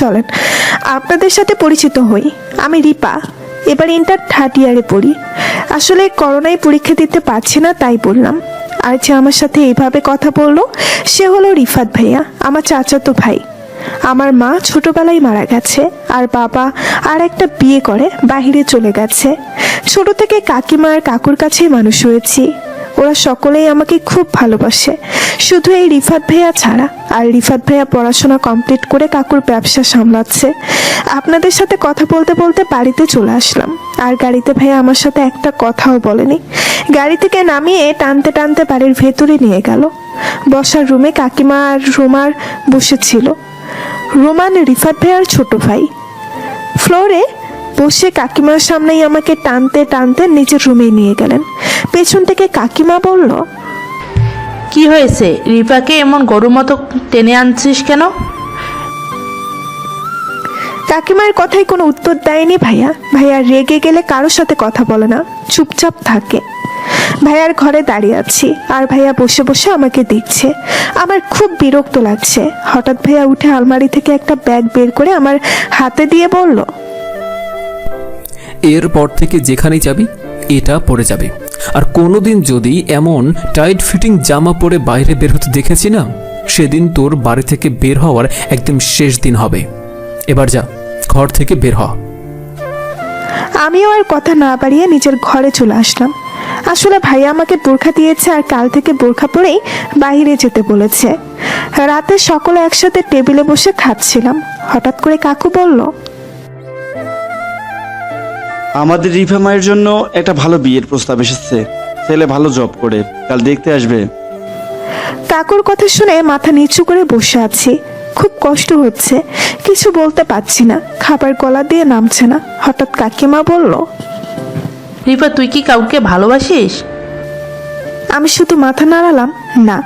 চলেন আপনাদের সাথে পরিচিত হই। আমি রিপা, এবার ইন্টার থার্ড ইয়ারে পড়ি। আসলে করোনায় পরীক্ষা দিতে পারছি না, তাই বললাম। আর যে আমার সাথে এইভাবে কথা বললো সে হলো রিফাত ভাইয়া, আমার চাচাতো ভাই। আমার মা ছোটবেলায় মারা গেছে, আর বাবা আর একটা বিয়ে করে বাইরে চলে গেছে। ছোট থেকে কাকিমা আর কাকুর কাছেই মানুষ হয়েছি। ওরা সকলেই আমাকে খুব ভালোবাসে, শুধু এই রিফাত ভাইয়া ছাড়া। আর রিফাত ভাইয়া পড়াশোনা কমপ্লিট করে কাকুর ব্যবসা সামলাচ্ছে। আপনাদের সাথে কথা বলতে বলতে বাড়িতে চলে আসলাম, আর গাড়িতে ভাইয়া আমার সাথে একটা কথাও বলেনি। গাড়ি থেকে নামিয়ে টানতে টানতে বাড়ির ভেতরে নিয়ে গেল। বসার রুমে কাকিমা আর রোমার বসেছিল। রোমান রিফাত ভাইয়ার ছোট ভাই। ফ্লোরে বসে কাকিমার সামনেই আমাকে টানতে টানতে নিজের রুমে নিয়ে গেলেন। পেছন থেকে কাকিমা বলল, কি হয়েছে? রিপাকে এমন গরুর মতো টেনে আনছিস কেন? কাকিমার কথায় কোনো উত্তর দেয়নি ভাইয়া। ভাইয়া রেগে গেলে কারোর সাথে কথা বলে না, চুপচাপ থাকে। ভাইয়ার ঘরে দাঁড়িয়ে আছি, আর ভাইয়া বসে বসে আমাকে দেখছে। আমার খুব বিরক্ত লাগছে। হঠাৎ ভাইয়া উঠে আলমারি থেকে একটা ব্যাগ বের করে আমার হাতে দিয়ে বলল, এরপর থেকে যেখানেই যাবি এটা পরে যাবে, আর কোনোদিন যদি এমন টাইট ফিটিং জামা পরে বাইরে বের হতে দেখেছি না, সেদিন তোর বাড়ি থেকে বের হওয়ার একদম শেষ দিন হবে। এবার যা, ঘর থেকে বের হ। আমিও আর কথা না বাড়িয়ে নিজের ঘরে চলে আসলাম। আসলে ভাইয়া আমাকে বোরখা দিয়েছে, আর কাল থেকে বোরখা পরেই বাইরে যেতে বলেছে। রাতে সকলে একসাথে টেবিলে বসে খাচ্ছিলাম। হঠাৎ করে কাকু বলল, আমাদের রিফা মায়ের জন্য একটা ভালো বিয়ের প্রস্তাব এসেছে। ছেলে ভালো জব করে, কাল দেখতে আসবে। কাকুর কথা শুনে মাথা নিচু করে বসে আছি। খুব কষ্ট হচ্ছে, কিছু বলতে পারছি না। খাবার গলা দিয়ে নামছে না। হঠাৎ কাকিমা বলল, রিপা, তুই কি কাউকে ভালোবাসিস? আমি শুধু মাথা নাড়ালাম, না।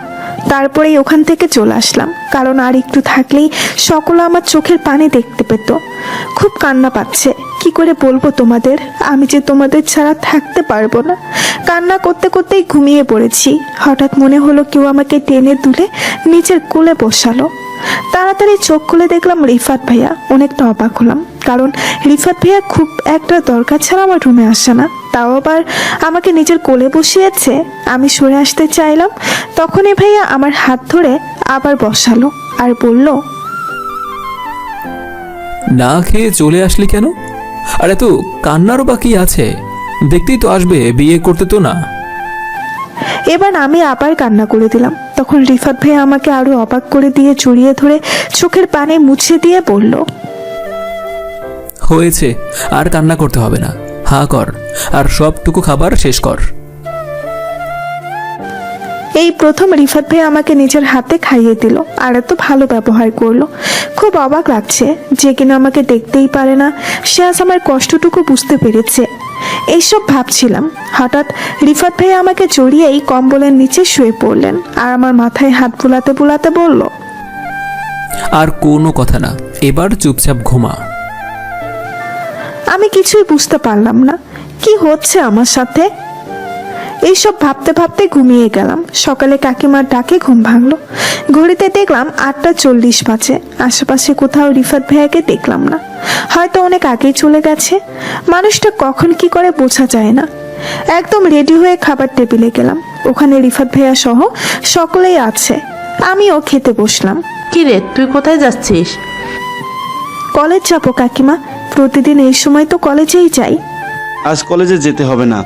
তারপরেই ওখান থেকে চলে আসলাম, কারণ আর একটু থাকলেই সকলে আমার চোখের পানি দেখতে পেত। খুব কান্না পাচ্ছে। কি করে বলবো তোমাদের, আমি যে তোমাদের ছাড়া থাকতে পারবো না। কান্না করতে করতেই ঘুমিয়ে পড়েছি। হঠাৎ মনে হলো কেউ আমাকে টেনে তুলে নিচের কোলে বসালো। তাড়াতাড়ি চোখ খুলে দেখলাম রিফাত ভাইয়া। অনেকটা অবাক হলাম, কারণ রিফাত ভাইয়া খুব একটা দরকার ছাড়া আমার রুমে আসে না, তাও আবার আমাকে নিজের কোলে বসিয়েছে। আমি সরে আসতে চাইলাম, তখনই ভাইয়া আমার হাত ধরে আবার বসালো আর বলল, না খেয়ে চলে আসলি কেন? আর এত কান্নারও বাকি আছে? দেখতেই তো আসবে, বিয়ে করতে তো না। এবার আমি আবার কান্না করে দিলাম। তখন রিফাত ভাইয়া আমাকে আরো অবাক করে দিয়ে জড়িয়ে ধরে চোখের পানি মুছে দিয়ে বলল, হয়েছে, আর কান্না করতে হবে না। হা কর, আর সবটুকু খাবার শেষ কর। এই প্রথম রিফাত ভাই আমাকে নিজের হাতে খাইয়ে দিল, আর এত ভালো ব্যবহার করলো। খুব অবাক লাগছে, যে কিনা আমাকে দেখতেই পারে না সে আজ আমার কষ্টটুকু বুঝতে পেরেছে। এইসব ভাবছিলাম, হঠাৎ রিফাত ভাই আমাকে জড়িয়ে এই কম্বলের নিচে শুয়ে পড়লেন, আর আমার মাথায় হাত বুলাতে বুলাতে বলল, আর কোনো কথা না, এবার চুপচাপ ঘুমা। আমি কিছুই বুঝতে পারলাম না কি হচ্ছে আমার সাথে। এইসব ভাবতে ভাবতে ঘুমিয়ে গেলাম। সকালে কাকিমার ডাকে ঘুম ভাঙলো। ঘড়িতে দেখলাম 8:40 বাজে। আশেপাশে কোথাও রিফাত ভাইয়াকে দেখলাম না, হয়তো অনেক আগেই চলে গেছে। মানুষটা কখন কি করে বোঝা যায় না। একদম রেডি হয়ে খাবার টেবিলে গেলাম। ওখানে রিফাত ভাইয়া সহ সকলেই আছে। আমিও খেতে বসলাম। কি রে, তুই কোথায় যাচ্ছিস? কলেজ যাবো কাকিমা, প্রতিদিন এই সময় তো কলেজেই যাই। আজ কলেজে যেতে হবে না,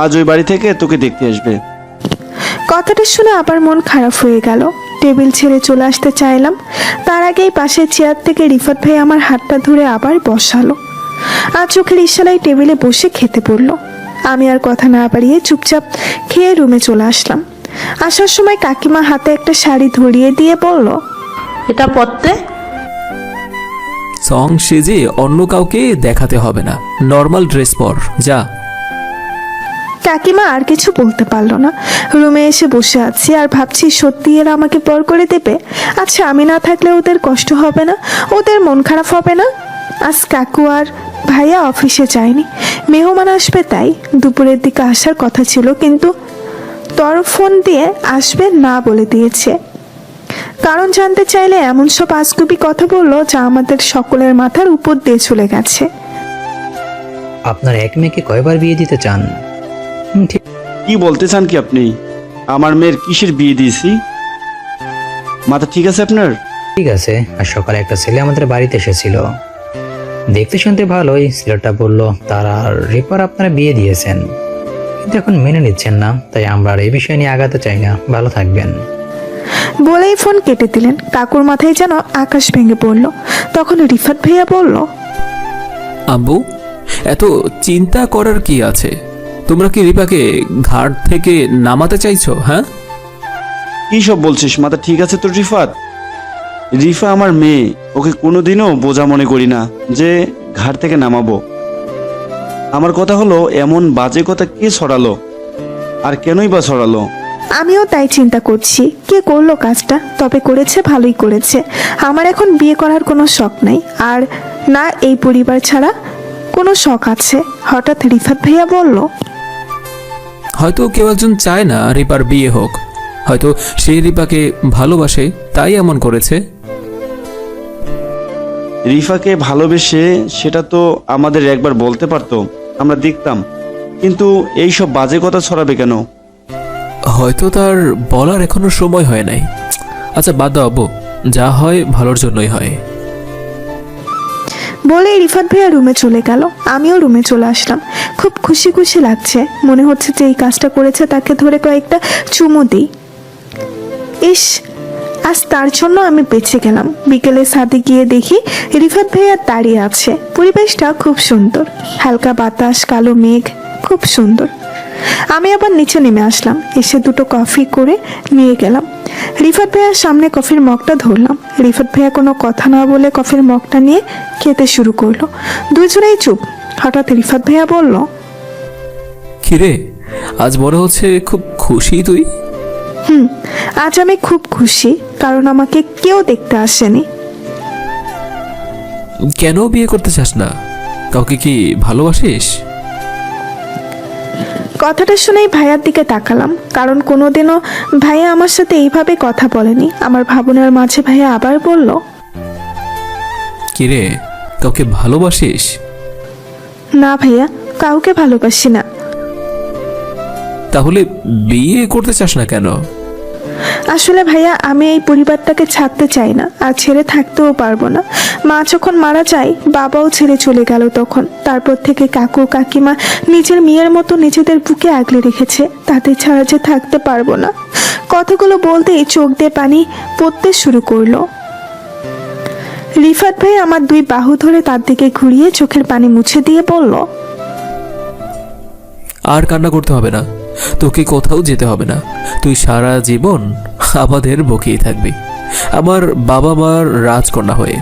আজ ওই বাড়ি থেকে তোকে দেখতে আসবে। কথাটা শুনে আবার মন খারাপ হয়ে গেল। টেবিল ছেড়ে চলে আসতে চাইলাম, তার আগেই পাশের চেয়ার থেকে রিফাত ভাই আমার হাতটা ধরে আবার বসালো, আর চোখের ইশারায় টেবিলে বসে খেতে পড়লো। আমি আর কথা না বাড়িয়ে চুপচাপ খেয়ে রুমে চলে আসলাম। আসার সময় কাকিমা হাতে একটা শাড়ি ধরিয়ে দিয়ে বলল, এটা পরতে? সং সেজে অন্য কাউকে দেখাতে হবে না, নর্মাল ড্রেস পর যা। কাকিমা আর কিছু বলতে পারলো না। রুমে এসে বসে আছি আর ভাবছি সত্যি এরা আমাকে পর করে দেবে। আচ্ছা, আমি না থাকলে ওদের কষ্ট হবে না, ওদের মন খারাপ হবে না? আজ কাকু আর ভাইয়া অফিসে যায়নি, মেহমান আসবে, তাই দুপুরের দিকে আসার কথা ছিল, কিন্তু ফোন দিয়ে আসবে না বলে দিয়েছে। কারণ জানতে চাইলে এমন সব আজগুবি কথা বললো যা আমাদের সকলের মাথার উপর দিয়ে চলে গেছে। আপনার এক মেয়েকে কয়বার বিয়ে দিতে চান? ঠিক কি বলতে চান কি আপনি? আমার মেয়ের কিসের বিয়ে দিয়েছি? মাথা ঠিক আছে আপনার? ঠিক আছে। আর সকালে একটা ছেলে আমাদের বাড়িতে এসেছিল, দেখতে শুনতে ভালোই। ছেলেটা বলল তারা রিপার আপনারা বিয়ে দিয়েছেন, কিন্তু এখন মেনে নিচ্ছেন না, তাই আমরা আর এই বিষয় নিয়ে আগাতে চাই না। ভালো থাকবেন। বলেই ফোন কেটে দিলেন। কাকুর মাথায় যেন আকাশ ভেঙে পড়ল। তখন রিফাত ভাইয়া বলল, আব্বু, এত চিন্তা করার কি আছে? তোমরা কি রিপাকে ঘাট থেকে নামাতে চাইছো? হ্যাঁ, কি সব বলছিস? মাথা ঠিক আছে তোর রিফাত? রিফা আমার মেয়ে, ওকে কোনোদিনও বোঝা মনে করি না যে ঘাট থেকে নামাবো। আমার কথা হলো, এমন বাজে কথা কে ছড়ালো আর কেনই বা ছড়ালো? আমিও তাই চিন্তা করছি, কে করলো কাজটা? তবে করেছে, ভালোই করেছে। আমার এখন বিয়ে করার কোনো শখ নাই, আর না এই পরিবার ছাড়া কোনো শখ আছে। হঠাৎ রিফাত ভাইয়া বলল, হয়তো কেউ একজন চায় না রিপার বিয়ে হোক, হয়তো সেই রিপাকে ভালোবাসে তাই এমন করেছে। রিফাকে ভালোবেসে সেটা তো আমাদের একবার বলতে পারতো, আমরা দেখতাম। কিন্তু এই সব বাজে কথা ছড়াবে কেন? হয়তো তার বলার এখনো সময় হয় নাই। আচ্ছা বাদ দাও আব্বু, যা হয় ভালোর জন্যই হয়। বলে রিফাত ভাইয়া রুমে চলে গেল। আমিও রুমে চলে আসলাম। খুব খুশি খুশি লাগছে, মনে হচ্ছে যে এই কাজটা করেছে তাকে ধরে কয়েকটা চুমু দিই। ইস, আজ তার জন্য আমি বেঁচে গেলাম। বিকেলে ছাদে গিয়ে দেখি রিফাত ভাইয়া দাঁড়িয়ে আছে। পরিবেশটা খুব সুন্দর, হালকা বাতাস, কালো মেঘ, খুব সুন্দর। আমি আবার নিচে নেমে আসলাম, এসে দুটো কফি করে নিয়ে গেলাম। রিফাত ভাইয়ার সামনে কফির মগটা ধরলাম। রিফাত ভাইয়া কোনো কথা না বলে কফির মগটা নিয়ে খেতে শুরু করলো। দুজনেই চুপ। হঠাৎ রিফাত ভাইয়া বলল, কিরে, আজ মনে হচ্ছে খুব খুশি তুই। আজ আমি খুব খুশি, কারণ আমাকে কেউ দেখতে আসেনি। কেন বিয়ে করতে চাস না? কাউকে কি ভালোবাসিস? কথাটা শুনেই ভাইয়ার দিকে তাকালাম, কারণ কোনোদিনও ভাইয়া আমার সাথে এইভাবে কথা বলেনি। আমার ভাবনার মাঝে ভাইয়া আবার বলল, কিরে, কাউকে ভালোবাসিস? না ভাইয়া, কাউকে ভালোবাসি না। তাহলে বিয়ে করতে চাস না কেন? আসলে ভাইয়া, আমি এই পরিবারটাকে ছাড়তে চাই না, আর ছেড়ে থাকতেও পারবো না। মা যখন মারা যায়, বাবাও ছেড়ে চলে গেল তখন। তারপর থেকে কাকু কাকিমা নিজের মেয়ের মতো নিজেদের বুকে আগলে রেখেছে। তাদের ছাড়া যে থাকতে পারবো না। কথাগুলো বলতেই চোখ দিয়ে পানি পড়তে শুরু করলো। রিফাত ভাই আমার দুই বাহু ধরে তার দিকে ঘুরিয়ে চোখের পানি মুছে দিয়ে বলল, আর কান্না করতে হবে না, তোকে কোথাও যেতে হবে না। তুই সারা জীবন আমাদের বকেই থাকবি, আমার বাবা মার রাজকন্যা হয়ে,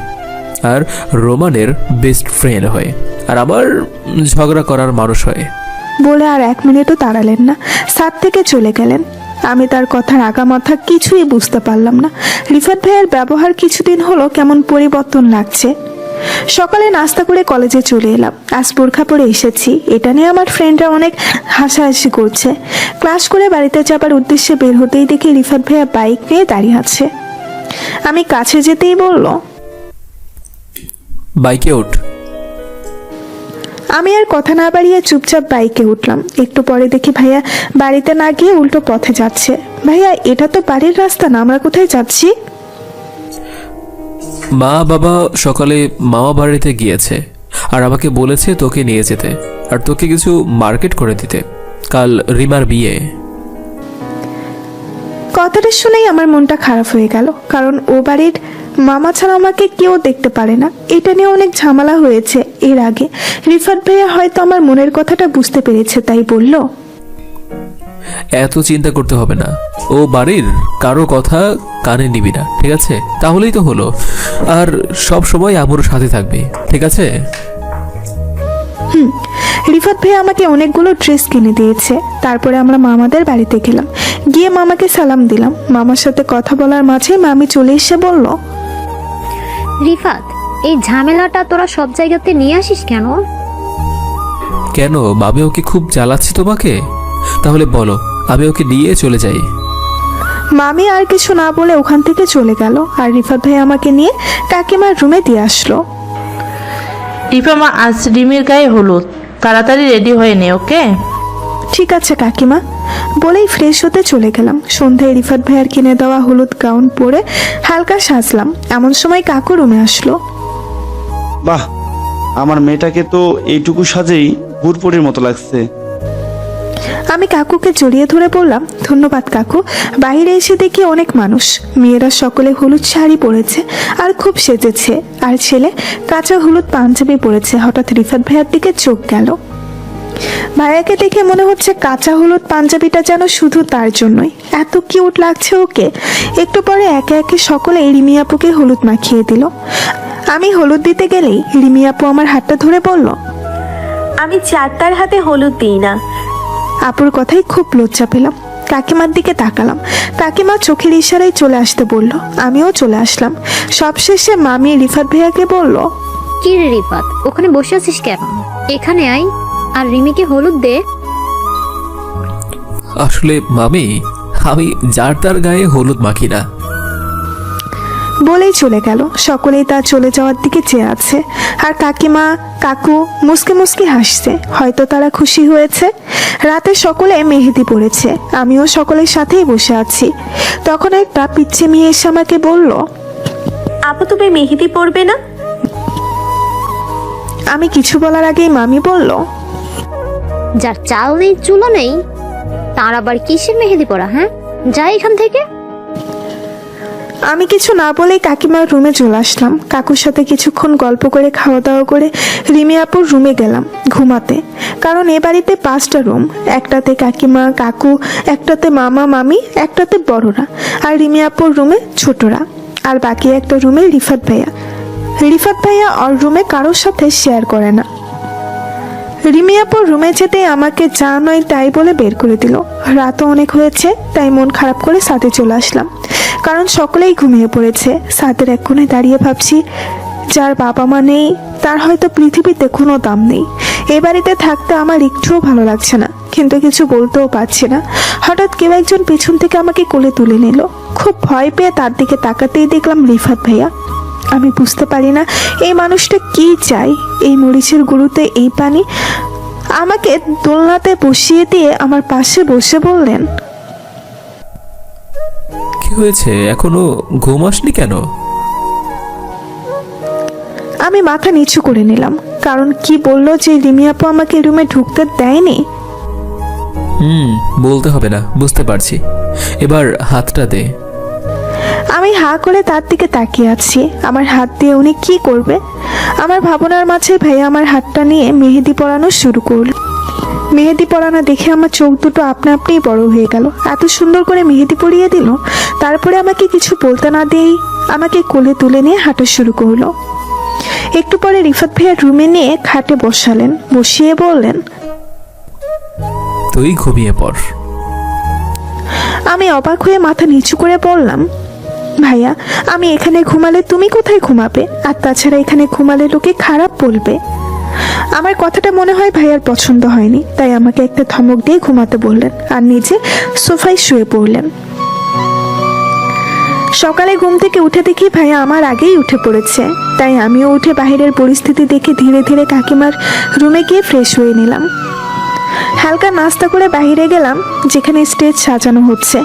আর রোমানের বেস্ট ফ্রেন্ড হয়ে, আর আমার ঝগড়া করার মানুষ হয়ে। বলে আর এক মিনিটও দাঁড়ালেন না, ছাদ থেকে চলে গেলেন। আমি তার কথার আগা মাথা কিছুই বুঝতে পারলাম না। রিফাত ভাইয়ের ব্যবহার কিছুদিন হলো কেমন পরিবর্তন লাগছে। সকালে নাস্তা করে কলেজে চলে এলাম। আজ বোরখা পরে এসেছি, এটা নিয়ে আমার ফ্রেন্ডরা অনেক হাসাহাসি করছে। ক্লাস করে বাড়িতে যাবার উদ্দেশ্যে বের হতেই দেখি রিফাত ভাইয়া বাইক নিয়ে দাঁড়িয়ে আছে। আমি কাছে যেতেই বলল, বাইকে ওঠ। আমি আর কথা না বাড়িয়ে চুপচাপ বাইকে উঠলাম। একটু পরে দেখি ভাইয়া বাড়িতে না গিয়ে উল্টো পথে যাচ্ছে। ভাইয়া, এটা তো বাড়ির রাস্তা না, আমরা কোথায় যাচ্ছি? মা বাবা সকালে মামা বাড়িতে গিয়েছে, আর আমাকে বলেছে তোকে নিয়ে যেতে, আর তোকে কিছু মার্কেট করে দিতে। কাল রিমার বিয়ে। কথাটা শুনেই আমার মনটা খারাপ হয়ে গেল, কারণ ও বাড়ির মামা ছাড়া আমাকে কেউ দেখতে পারে না। এটা নিয়ে অনেক ঝামেলা হয়েছে এর আগে। রিফাত ভাইয়া হয়তো আমার মনের কথাটা বুঝতে পেরেছে, তাই বলল, এত চিন্তা করতে হবে না, ও বাড়ির কারো কথা কানে নিবি না, ঠিক আছে? তাহলেই তো হলো। আর সব সময় আমার সাথে থাকবি, ঠিক আছে? রিফাত ভাইয়া আমাকে অনেকগুলো ড্রেস কিনে দিয়েছে। তারপরে আমরা মামাদের বাড়িতে গেলাম। গিয়ে মামাকে সালাম দিলাম। মামার সাথে কথা বলার মাঝে মামি চলে এসে বলল, রিফাত, এই ঝামেলাটা তোরা সব জায়গাতে নিয়ে আসিস কেন? কেন, আমি ওকে খুব জ্বালাচ্ছি তোমাকে? তাহলে বলো, আমি ওকে নিয়ে চলে যাই। মামি আর কিছু না বলে ওখান থেকে চলে গেল, আর রিফাত ভাই আমাকে নিয়ে কাকিমার রুমে দিয়ে আসলো। রিফা মা, আজ রিমির গায়ে হলুদ, তাড়াতাড়ি রেডি হয়ে নে, ওকে? ঠিক আছে কাকিমা বলেই ফ্রেশ হতে চলে গেলাম। সন্ধ্যায় রিফাত ভাইয়ার কিনে দেওয়া হলুদ গাউন পরে হালকা সাজলাম। এমন সময় কাকু রুমে আসলো। বাহ, আমার মেয়েটাকে তো এইটুকু সাজেই হুড়পড়ির মতো লাগছে। আমি কাকুকে জড়িয়ে ধরে বললাম, ধন্যবাদ কাকু। বাইরে এসে দেখি অনেক মানুষ, মেয়েরা সকলে হলুদ শাড়ি পরেছে আর খুব সেজেছে, আর ছেলে কাঁচা হলুদ পাঞ্জাবি পরেছে। হঠাৎ রিফাত ভাইয়ার দিকে চোখ গেল। ভাইয়াকে দেখে মনে হচ্ছে কাঁচা হলুদ পাঞ্জাবিটা যেন শুধু তার জন্যই, এত কিউট লাগছে ওকে। একটু পরে একে একে সকলে রিমি আপুকে হলুদ মাখিয়ে দিল। আমি হলুদ দিতে গেলেই রিমি আপু আমার হাতটা ধরে বলল, আমি চারটার হাতে হলুদ দিই না। আপুর কথাই খুব লজ্জা পেলাম। কাকিমার দিকে তাকালাম, কাকিমা চোখের ইশারায় চলে আসতে বলল। আমিও চলে আসলাম। সবশেষে মামি রিফাত ভাইয়াকে বলল, কি রে রিফাত, ওখানে বসে আছিস কেন? এখানে আয় আর রিমিকে হলুদ দে। আসলে মামি, আমি যার তার গায়ে হলুদ মাখি না। বলেই চলে গেল। সকলেই তার চলে যাওয়ার দিকে চেয়ে আছে, আর কাকিমা কাকু মুসকে মুসকে হাসছে, হয়তো তারা খুশি হয়েছে। রাতে সকলে মেহেদি পড়েছে, আমিও সকলের সাথেই বসে আছি। তখন একটা পিচ্চি মেয়ে এসে আমাকে বলল, আপু তুমি মেহেদি পরবে না? আমি কিছু বলার আগেই মামি বলল, যার চাল নেই চুলো নেই তার আবার কিসের মেহেদি পড়া? হ্যাঁ, যা এখান থেকে। আমি কিছু না বলেই কাকিমার রুমে চলে আসলাম। কাকুর সাথে কিছুক্ষণ গল্প করে খাওয়া দাওয়া করে রিমি আপুর রুমে গেলাম ঘুমাতে। কারণ এ বাড়িতে 5টা রুম, একটাতে কাকিমা কাকু, একটাতে মামা মামি, একটাতে বড়রা, আর রিমি আপুর রুমে ছোটরা, আর বাকি একটা রুমে রিফাত ভাইয়া। রিফাত ভাইয়া ওর রুমে কারোর সাথে শেয়ার করে না। রিমি আপুর রুমে যেতে আমাকে যা নয় তাই বলে বের করে দিল। রাতও অনেক হয়েছে, তাই মন খারাপ করে ছাদে চলে আসলাম। কারণ সকলেই ঘুমিয়ে পড়েছে। ছাদের এক কোণে দাঁড়িয়ে ভাবছি, যার বাবা মা নেই তার হয়তো পৃথিবীতে কোনো দাম নেই। এ বাড়িতে থাকতে আমার একটুও ভালো লাগছে না, কিন্তু কিছু বলতেও পারছি না। হঠাৎ কেউ একজন পেছন থেকে আমাকে কোলে তুলে নিল। খুব ভয় পেয়ে তার দিকে তাকাতেই দেখলাম রিফাত ভাইয়া। আমি বুঝতে পারি না এই মানুষটা কি চাই। এই মরিচের গুঁড়োতে এই পানি। আমাকে দোলনাতে বসিয়ে দিয়ে আমার পাশে বসে বললেন, কি হয়েছে, এখনো ঘুম আসনি কেন? আমি মাথা নিচু করে নিলাম, কারণ কি বললো যে রিমি আপু আমাকে রুমে ঢুকতে দেয়নি। বলতে হবে না, বুঝতে পারছি। এবার হাতটা দে। আমি হা করে তার দিকে তাকিয়ে আছি। আমার হাত দিয়ে উনি কি করবে? আমার ভাবনার মাঝে ভাইয়া আমার হাতটা নিয়ে মেহেদি পরানো শুরু করলো। মেহেদি পরানো দেখে আমার চোখ দুটো আপনা আপনিই বড় হয়ে গেল। এত সুন্দর করে মেহেদি পরিয়ে দিল। তারপরে আমাকে কিছু বলতে না দিয়েই আমাকে কোলে তুলে নিয়ে হাঁটা শুরু করলো। একটু পরে রিফাত ভাইয়ার রুমে নিয়ে খাটে বসালেন, বসিয়ে বললেন, তুই ঘুমিয়ে পড়। আমি অবাক হয়ে মাথা নিচু করে বললাম, ভাইয়া আমি এখানে ঘুমালে তুমি কোথায় ঘুমাবে? আর তাছাড়া এখানে ঘুমালে লোকে খারাপ বলবে। আমার কথাটা মনে হয় ভাইয়ার পছন্দ হয়নি, তাই আমাকে একটা ধমক দিয়ে ঘুমাতে বললেন আর নিজে সোফায় শুয়ে পড়লেন। সকালে ঘুম থেকে উঠে দেখি ভাইয়া আমার আগেই উঠে পড়েছে, তাই আমিও উঠে বাইরের পরিস্থিতি দেখে ধীরে ধীরে কাকিমার রুমে গিয়ে ফ্রেশ হয়ে নিলাম। হালকা নাস্তা করে বাইরে গেলাম, যেখানে স্টেজ সাজানো হচ্ছে।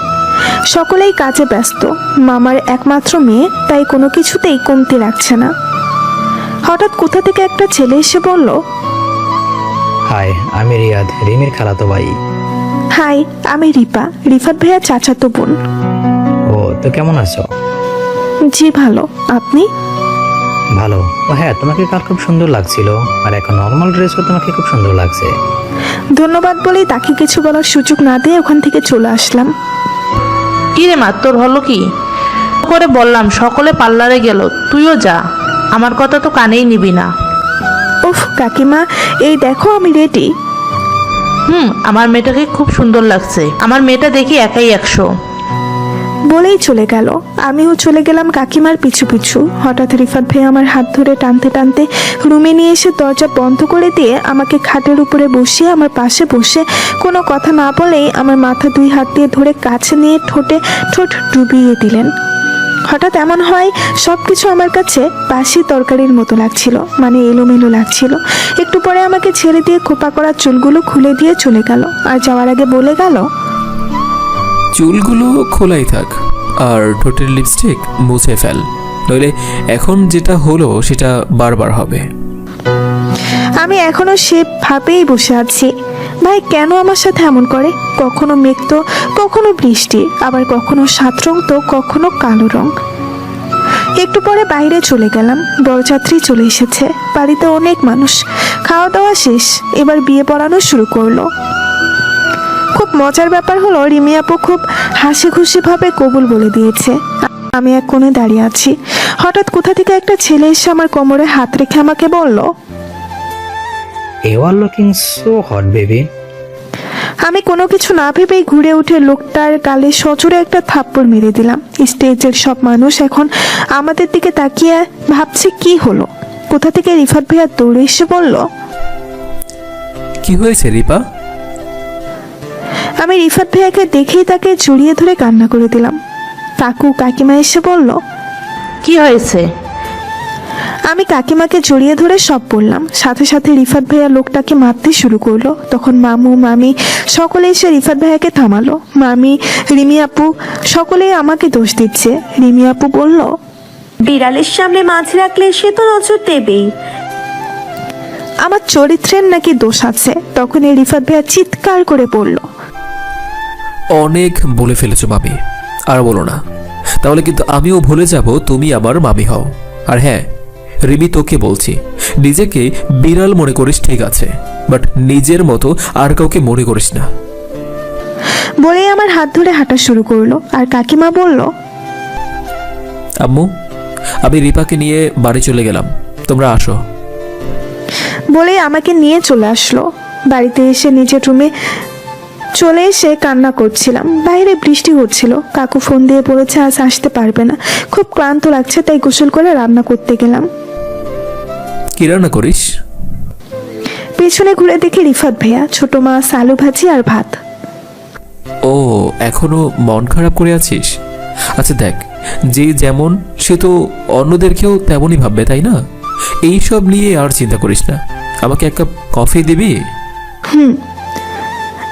সকলেই কাজে ব্যস্ত। মামার একমাত্র মেয়ে, তাই কোনো কিছুতেই কমতি রাখছে না। হঠাৎ কোথা থেকে একটা ছেলে এসে বলল, হাই, আমি রিয়াদ, রিমির খালাতো ভাই। হাই আমি রিপা, রিফাত ভাইয়া চাচাতো বোন। ও, তো কেমন আছো? জি ভালো, আপনি? ভালো। ও হ্যাঁ, তোমাকে কাল খুব সুন্দর লাগছিল, আর এখন নর্মাল ড্রেসও তোমাকে খুব সুন্দর লাগছে। ধন্যবাদ বলেই তাকে কিছু বলার সুযোগ না দিয়ে ওখান থেকে চলে আসলাম। কি রে মা, তোর হলো কি? করে বললাম সকলে পার্লারে গেল, তুইও যা। আমার কথা তো কানেই নিবি না। উফ কাকিমা, এই দেখো আমি রেডি। আমার মেয়েটাকে খুব সুন্দর লাগছে। আমার মেয়েটা দেখি একাই 100। বলেই চলে গেল। আমিও চলে গেলাম কাকিমার পিছু পিছু। হঠাৎ রিফাত ভাই আমার হাত ধরে টানতে টানতে রুমে নিয়ে এসে দরজা বন্ধ করে দিয়ে আমাকে খাটের উপরে বসিয়ে আমার পাশে বসে কোনো কথা না বলেই আমার মাথা 2 হাত দিয়ে ধরে কাছে নিয়ে ঠোঁটে ঠোঁট ডুবিয়ে দিলেন। হঠাৎ এমন হয় সব কিছু আমার কাছে বাসি তরকারির মতো লাগছিল, মানে এলোমেলো লাগছিল। একটু পরে আমাকে ছেড়ে দিয়ে খোপা করা চুলগুলো খুলে দিয়ে চলে গেল, আর যাওয়ার আগে বলে গেল, চুলগুলো খোলাই থাক আর ঠোঁটের লিপস্টিক মুছে ফেল, নইলে এখন যেটা হলো সেটা বারবার হবে। আমি এখনো সেভাবেই বসে আছি। ভাই কেন আমার সাথে এমন করে? কখনো মেঘ তো কখনো বৃষ্টি, আবার কখনো সাত রং তো কখনো কালো রং। একটু পরে বাইরে চলে গেলাম। বরযাত্রী চলে এসেছে, বাড়িতে অনেক মানুষ। খাওয়া দাওয়া শেষ, এবার বিয়ে পড়ানো শুরু করলো। খুব মজার ব্যাপার হলো রিমি আপু খুব হাসি খুশি ভাবে কবুল বলে দিয়েছে। আমি এক কোণে দাঁড়িয়ে আছি। হঠাৎ কোথা থেকে একটা ছেলে এসে আমার কোমরে হাত রেখে আমাকে বলল, you are looking so hot baby. আমি কোনো কিছু না ভেবেই ঘুরে উঠে লোকটার গালে সজোরে একটা থাপ্পড় মেরে দিলাম। স্টেজের সব মানুষ এখন আমাদের দিকে তাকিয়ে ভাবছে কি হলো। কোথা থেকে রিফাত ভাইয়া দৌড়ে এসে বলল, কি হয়েছে রিপা? আমি রিফাত ভাইয়াকে দেখেই তাকে জড়িয়ে ধরে কান্না করে দিলাম। কাকু কাকিমা এসে বলল, কি হয়েছে? আমি কাকিমাকে জড়িয়ে ধরে সব বললাম। সাথে সাথে রিফাত ভাইয়া লোকটাকে মারতে শুরু করলো। তখন মামু মামি সকলে এসে রিফাত ভাইয়াকে থামালো। মামি, রিমি আপু সকলেই আমাকে দোষ দিচ্ছে। রিমি আপু বলল, বিড়ালের সামনে মাছ রাখলে সে তো নজর দেবেই। আমার চরিত্রের নাকি দোষ আছে। তখন এই রিফাত ভাইয়া চিৎকার করে পড়ল, অনেক বলে ফেলেছো মামি, আর বলো না, তাহলে কিন্তু আমিও ভুলে যাব তুমি আমার মামি হও। আর হ্যাঁ রিমি, তোকে বলছি, নিজেকে বিড়াল মনে করিস ঠিক আছে, বাট নিজের মতো আর কাউকে মনে করিস না। বলেই আমার হাত ধরে হাঁটা শুরু করলো। আর কাকিমা বলল, আম্মু, আমি রিপাকে নিয়ে বাড়ি চলে গেলাম, তোমরা আসো। বলেই আমাকে নিয়ে চলে আসলো। বাড়িতে এসে নিজের রুমে চলে এসে কান্না করছিলাম। বাইরে বৃষ্টি হচ্ছিল। কাকু ফোন দিয়ে বলেছে আজ আসতে পারবে না, খুব ক্লান্ত লাগছে, তাই গোসল করে রান্না করতে গেলাম। কি রান্না করিস? পেছনে ঘুরে দেখি রিফাত ভাইয়া, ছোট মাছ, আলু ভাজি আর ভাত। ও, এখনো মন খারাপ করে আছিস? আচ্ছা দেখ, যে যেমন সে তো অন্যদেরকেও তেমনই ভাববে, তাই না? এই সব নিয়ে আর চিন্তা করিস না। আমাকে এক কাপ কফি দিবি?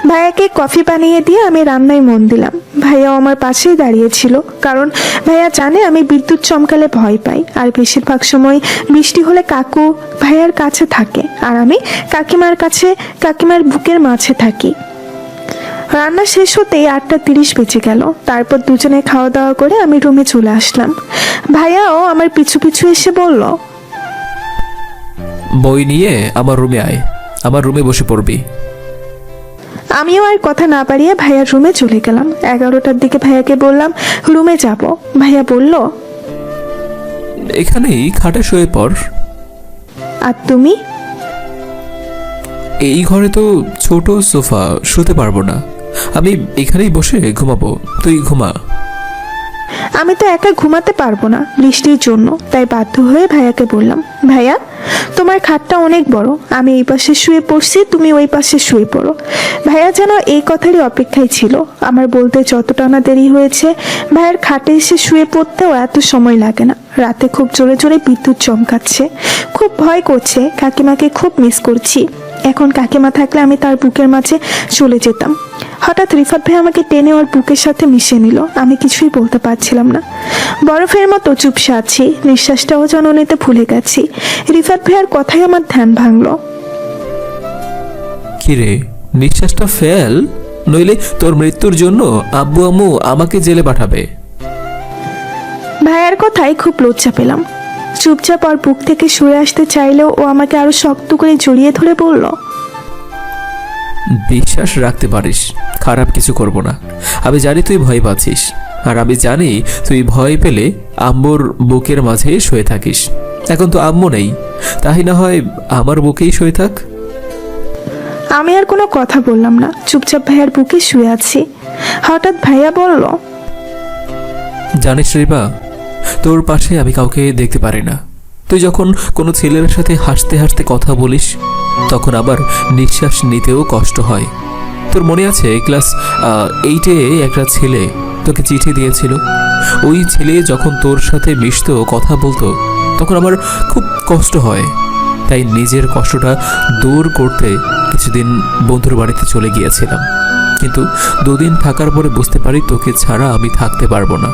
ভাইয়াকে কফি বানিয়ে দিয়ে আমি রান্নায় মন দিলাম। ভাইয়াও আমার পাশেই দাঁড়িয়েছিল, কারণ ভাইয়া জানে আমি বিদ্যুৎ চমকালে ভয় পাই। আর বেশিরভাগ সময় বৃষ্টি হলে কাকু ভাইয়ার কাছে থাকে, আর আমি কাকিমার বুকের মাঝে থাকি। রান্না শেষ হতেই 8:30 বেজে গেল। তারপর দুজনে খাওয়া দাওয়া করে আমি রুমে চলে আসলাম। ভাইয়াও আমার পিছু পিছু এসে বলল, বই নিয়ে আমার রুমে আয়, আমার রুমে বসে পড়বি। আমিও আর কথা না পারিয়ে ভাইয়ার রুমে চলে গেলাম। 11টার দিকে ভাইয়াকে বললাম রুমে যাব। ভাইয়া বলল, এখানেই খাটে শুয়ে পড়। আর তুমি? এই ঘরে তো ছোট সোফা, শুতে পারবো না, আমি এখানেই বসে ঘুমাবো, তুই ঘুমা। আমি তো একা ঘুমাতে পারবো না বৃষ্টির জন্য, তাই বাধ্য হয়ে ভাইয়াকে বললাম, ভাইয়া তোমার খাটটা অনেক বড়, আমি এই পাশে শুয়ে পড়ছি, তুমি ওই পাশে শুয়ে পড়ো। ভাইয়া যেন এই কথারই অপেক্ষায় ছিল। আমার বলতে যতটা না দেরি হয়েছে, ভাইয়ের খাটে এসে শুয়ে পড়তেও এত সময় লাগে না। রাতে খুব জোরে জোরে বিদ্যুৎ চমকাচ্ছে, খুব ভয় করছে। কাকিমাকে খুব মিস করছি। এখন কাকিমা থাকলে আমি তার বুকের মাঝে চলে যেতাম। হঠাৎ রিফাত ভাই আমাকে টেনে ওর বুকের সাথে মিশিয়ে নিল। আমি কিছুই বলতে পারছিলাম না, বরফের মতো চুপসে আছি। নিঃশ্বাসটাও যেন নিতে ভুলে গেছি। রিফাত ভাইয়ার কথাই আমার ধ্যান ভাঙলো। কিরে, নিঃশ্বাসটা ফেল, নইলে তোর মৃত্যুর জন্য আব্বু আম্মু আমাকে জেলে পাঠাবে। ভাইয়ার কথাই খুব লজ্জা পেলাম। চুপচাপ ওর বুক থেকে সরে আসতে চাইলেও ও আমাকে আরো শক্ত করে জড়িয়ে ধরে বলল, বিশ্বাস রাখতে পারিস, খারাপ কিছু করব না। আমি জানি তুই ভয় পাচ্ছিস, আর আমি জানি তুই ভয় পেলে আম্মুর বুকের মাঝে শুয়ে থাকিস। এখন তো আম্মু নেই, তাই না হয় আমার বুকেই শুয়ে থাক। আমি আর কোনো কথা বললাম না, চুপচাপ ভাইয়ার বুকে শুয়ে আছি। হঠাৎ ভাইয়া বলল, জানিস রিপা, তোর পাশে আমি কাউকে দেখতে পারি না। তুই যখন কোনো ছেলের সাথে হাসতে হাসতে কথা বলিস, তখন আবার নিঃশ্বাস নিতেও কষ্ট হয়। তোর মনে আছে ক্লাস 8-এ একটা ছেলে তোকে চিঠি দিয়েছিল? ওই ছেলে যখন তোর সাথে মিশতো, কথা বলতো, তখন আমার খুব কষ্ট হয়। তাই নিজের কষ্টটা দূর করতে কিছুদিন বন্ধুর বাড়িতে চলে গিয়েছিলাম। কিন্তু 2 দিন থাকার পরে বুঝতে পারি তোকে ছাড়া আমি থাকতে পারবো না,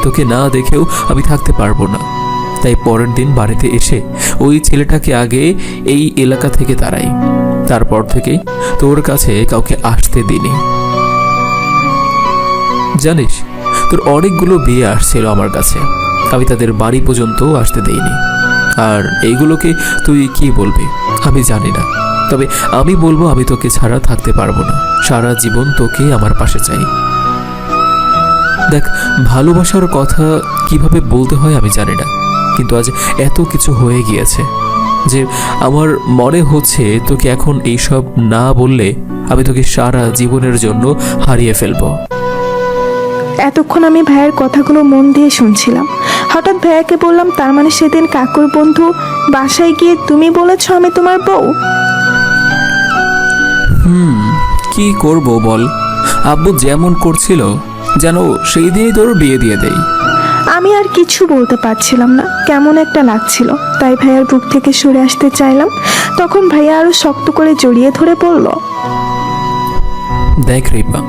তোকে না দেখেও আমি থাকতে পারবো না। তাই পরের দিন বাড়িতে এসে ওই ছেলেটাকে আগে এই এলাকা থেকে তাড়াই। তারপর থেকে তোর কাছে কাউকে আসতে দিনি। জানিস, তোর অনেকগুলো বিয়ে আসছিল আমার কাছে, আমি তাদের বাড়ি পর্যন্ত আসতে দেইনি। আর এইগুলোকে তুই কি বলবি আমি জানি না, তবে আমি বলবো আমি তোকে ছাড়া থাকতে পারবো না। সারা জীবন তোকে আমার পাশে চাই। দেখ, ভালোবাসার কথা কিভাবে বলতে হয় আমি জানি না, কিন্তু আজ এত কিছু হয়ে গিয়েছে যে আমার মনে হচ্ছে তোকে এখন এইসব না বললে আমি তোকে সারা জীবনের জন্য হারিয়ে ফেলবো। এতক্ষণ আমি ভাইয়ের কথাগুলো মন দিয়ে শুনছিলাম। হঠাৎ ভাইয়াকে বললাম, তার মানে সেদিন কাকুর বন্ধু বাসায় গিয়ে তুমি বলেছ আমি তোমার বউ? কি করব বল, আব্বু যেমন করছিল যেন সেই দিনই তোর বিয়ে দিয়ে দেই। আমি আর কিছু বলতে পারছিলাম না, কেমন একটা লাগছিল। তাই ভাইয়ার বুক থেকে সরে আসতে চাইলাম। তখন ভাইয়া আরো শক্ত করে জড়িয়ে ধরে বলল, দেখ রিপা,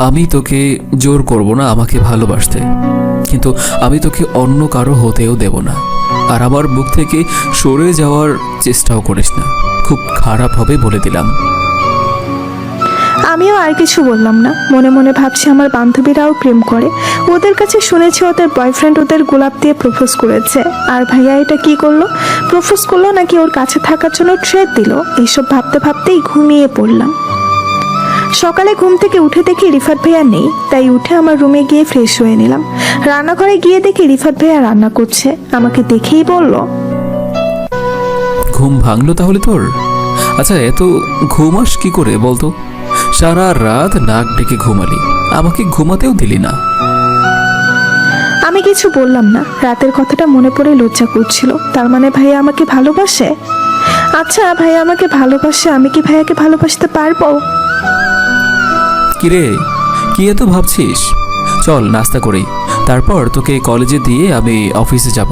আমি তোকে জোর করব না আমাকে ভালোবাসতে, কিন্তু আমি তোকে অন্য কারো হতেও দেব না। আর আমার বুক থেকে সরে যাওয়ার চেষ্টাও করিস না, খুব খারাপ হবে বলে দিলাম। আমিও আর কিছু বললাম না। মনে মনে ভাবছি আমার বান্ধবীরাও প্রেম করে, ওদের কাছে শুনেছি ওদের বয়ফ্রেন্ড ওদের গোলাপ দিয়ে প্রপোজ করেছে। আর ভাইয়া এটা কি করলো? প্রপোজ করলো নাকি ওর কাছে থাকার জন্য ট্রেট দিল? এইসব ভাবতে ভাবতেই ঘুমিয়ে পড়লাম। সকালে ঘুম থেকে উঠে দেখি রিফাত ভাইয়া নেই। তাই উঠে আমার রুমে গিয়ে ফ্রেশ হয়ে নিলাম। রান্নাঘরে গিয়ে দেখি রিফাত ভাইয়া রান্না করছে। আমাকে দেখেই বলল, ঘুম ভাঙলো তাহলে তোর? আচ্ছা, এত ঘুমাস কি করে বলতো? সারা রাত নাক ডেকে ঘুমালি, আমাকে ঘুমাতেও দিলি না। আমি কিছু বললাম না। রাতের কথাটা মনে পড়ে লজ্জা করছিল। তার মানে ভাইয়া আমাকে ভালোবাসে? আচ্ছা, ভাইয়া আমাকে ভালোবাসে, আমি কি ভাইয়াকে ভালোবাসতে পারবো? কিরে, কি এত ভাবছিস? চল নাস্তা করি, তারপর তোকে কলেজে দিয়ে আমি অফিসে যাব।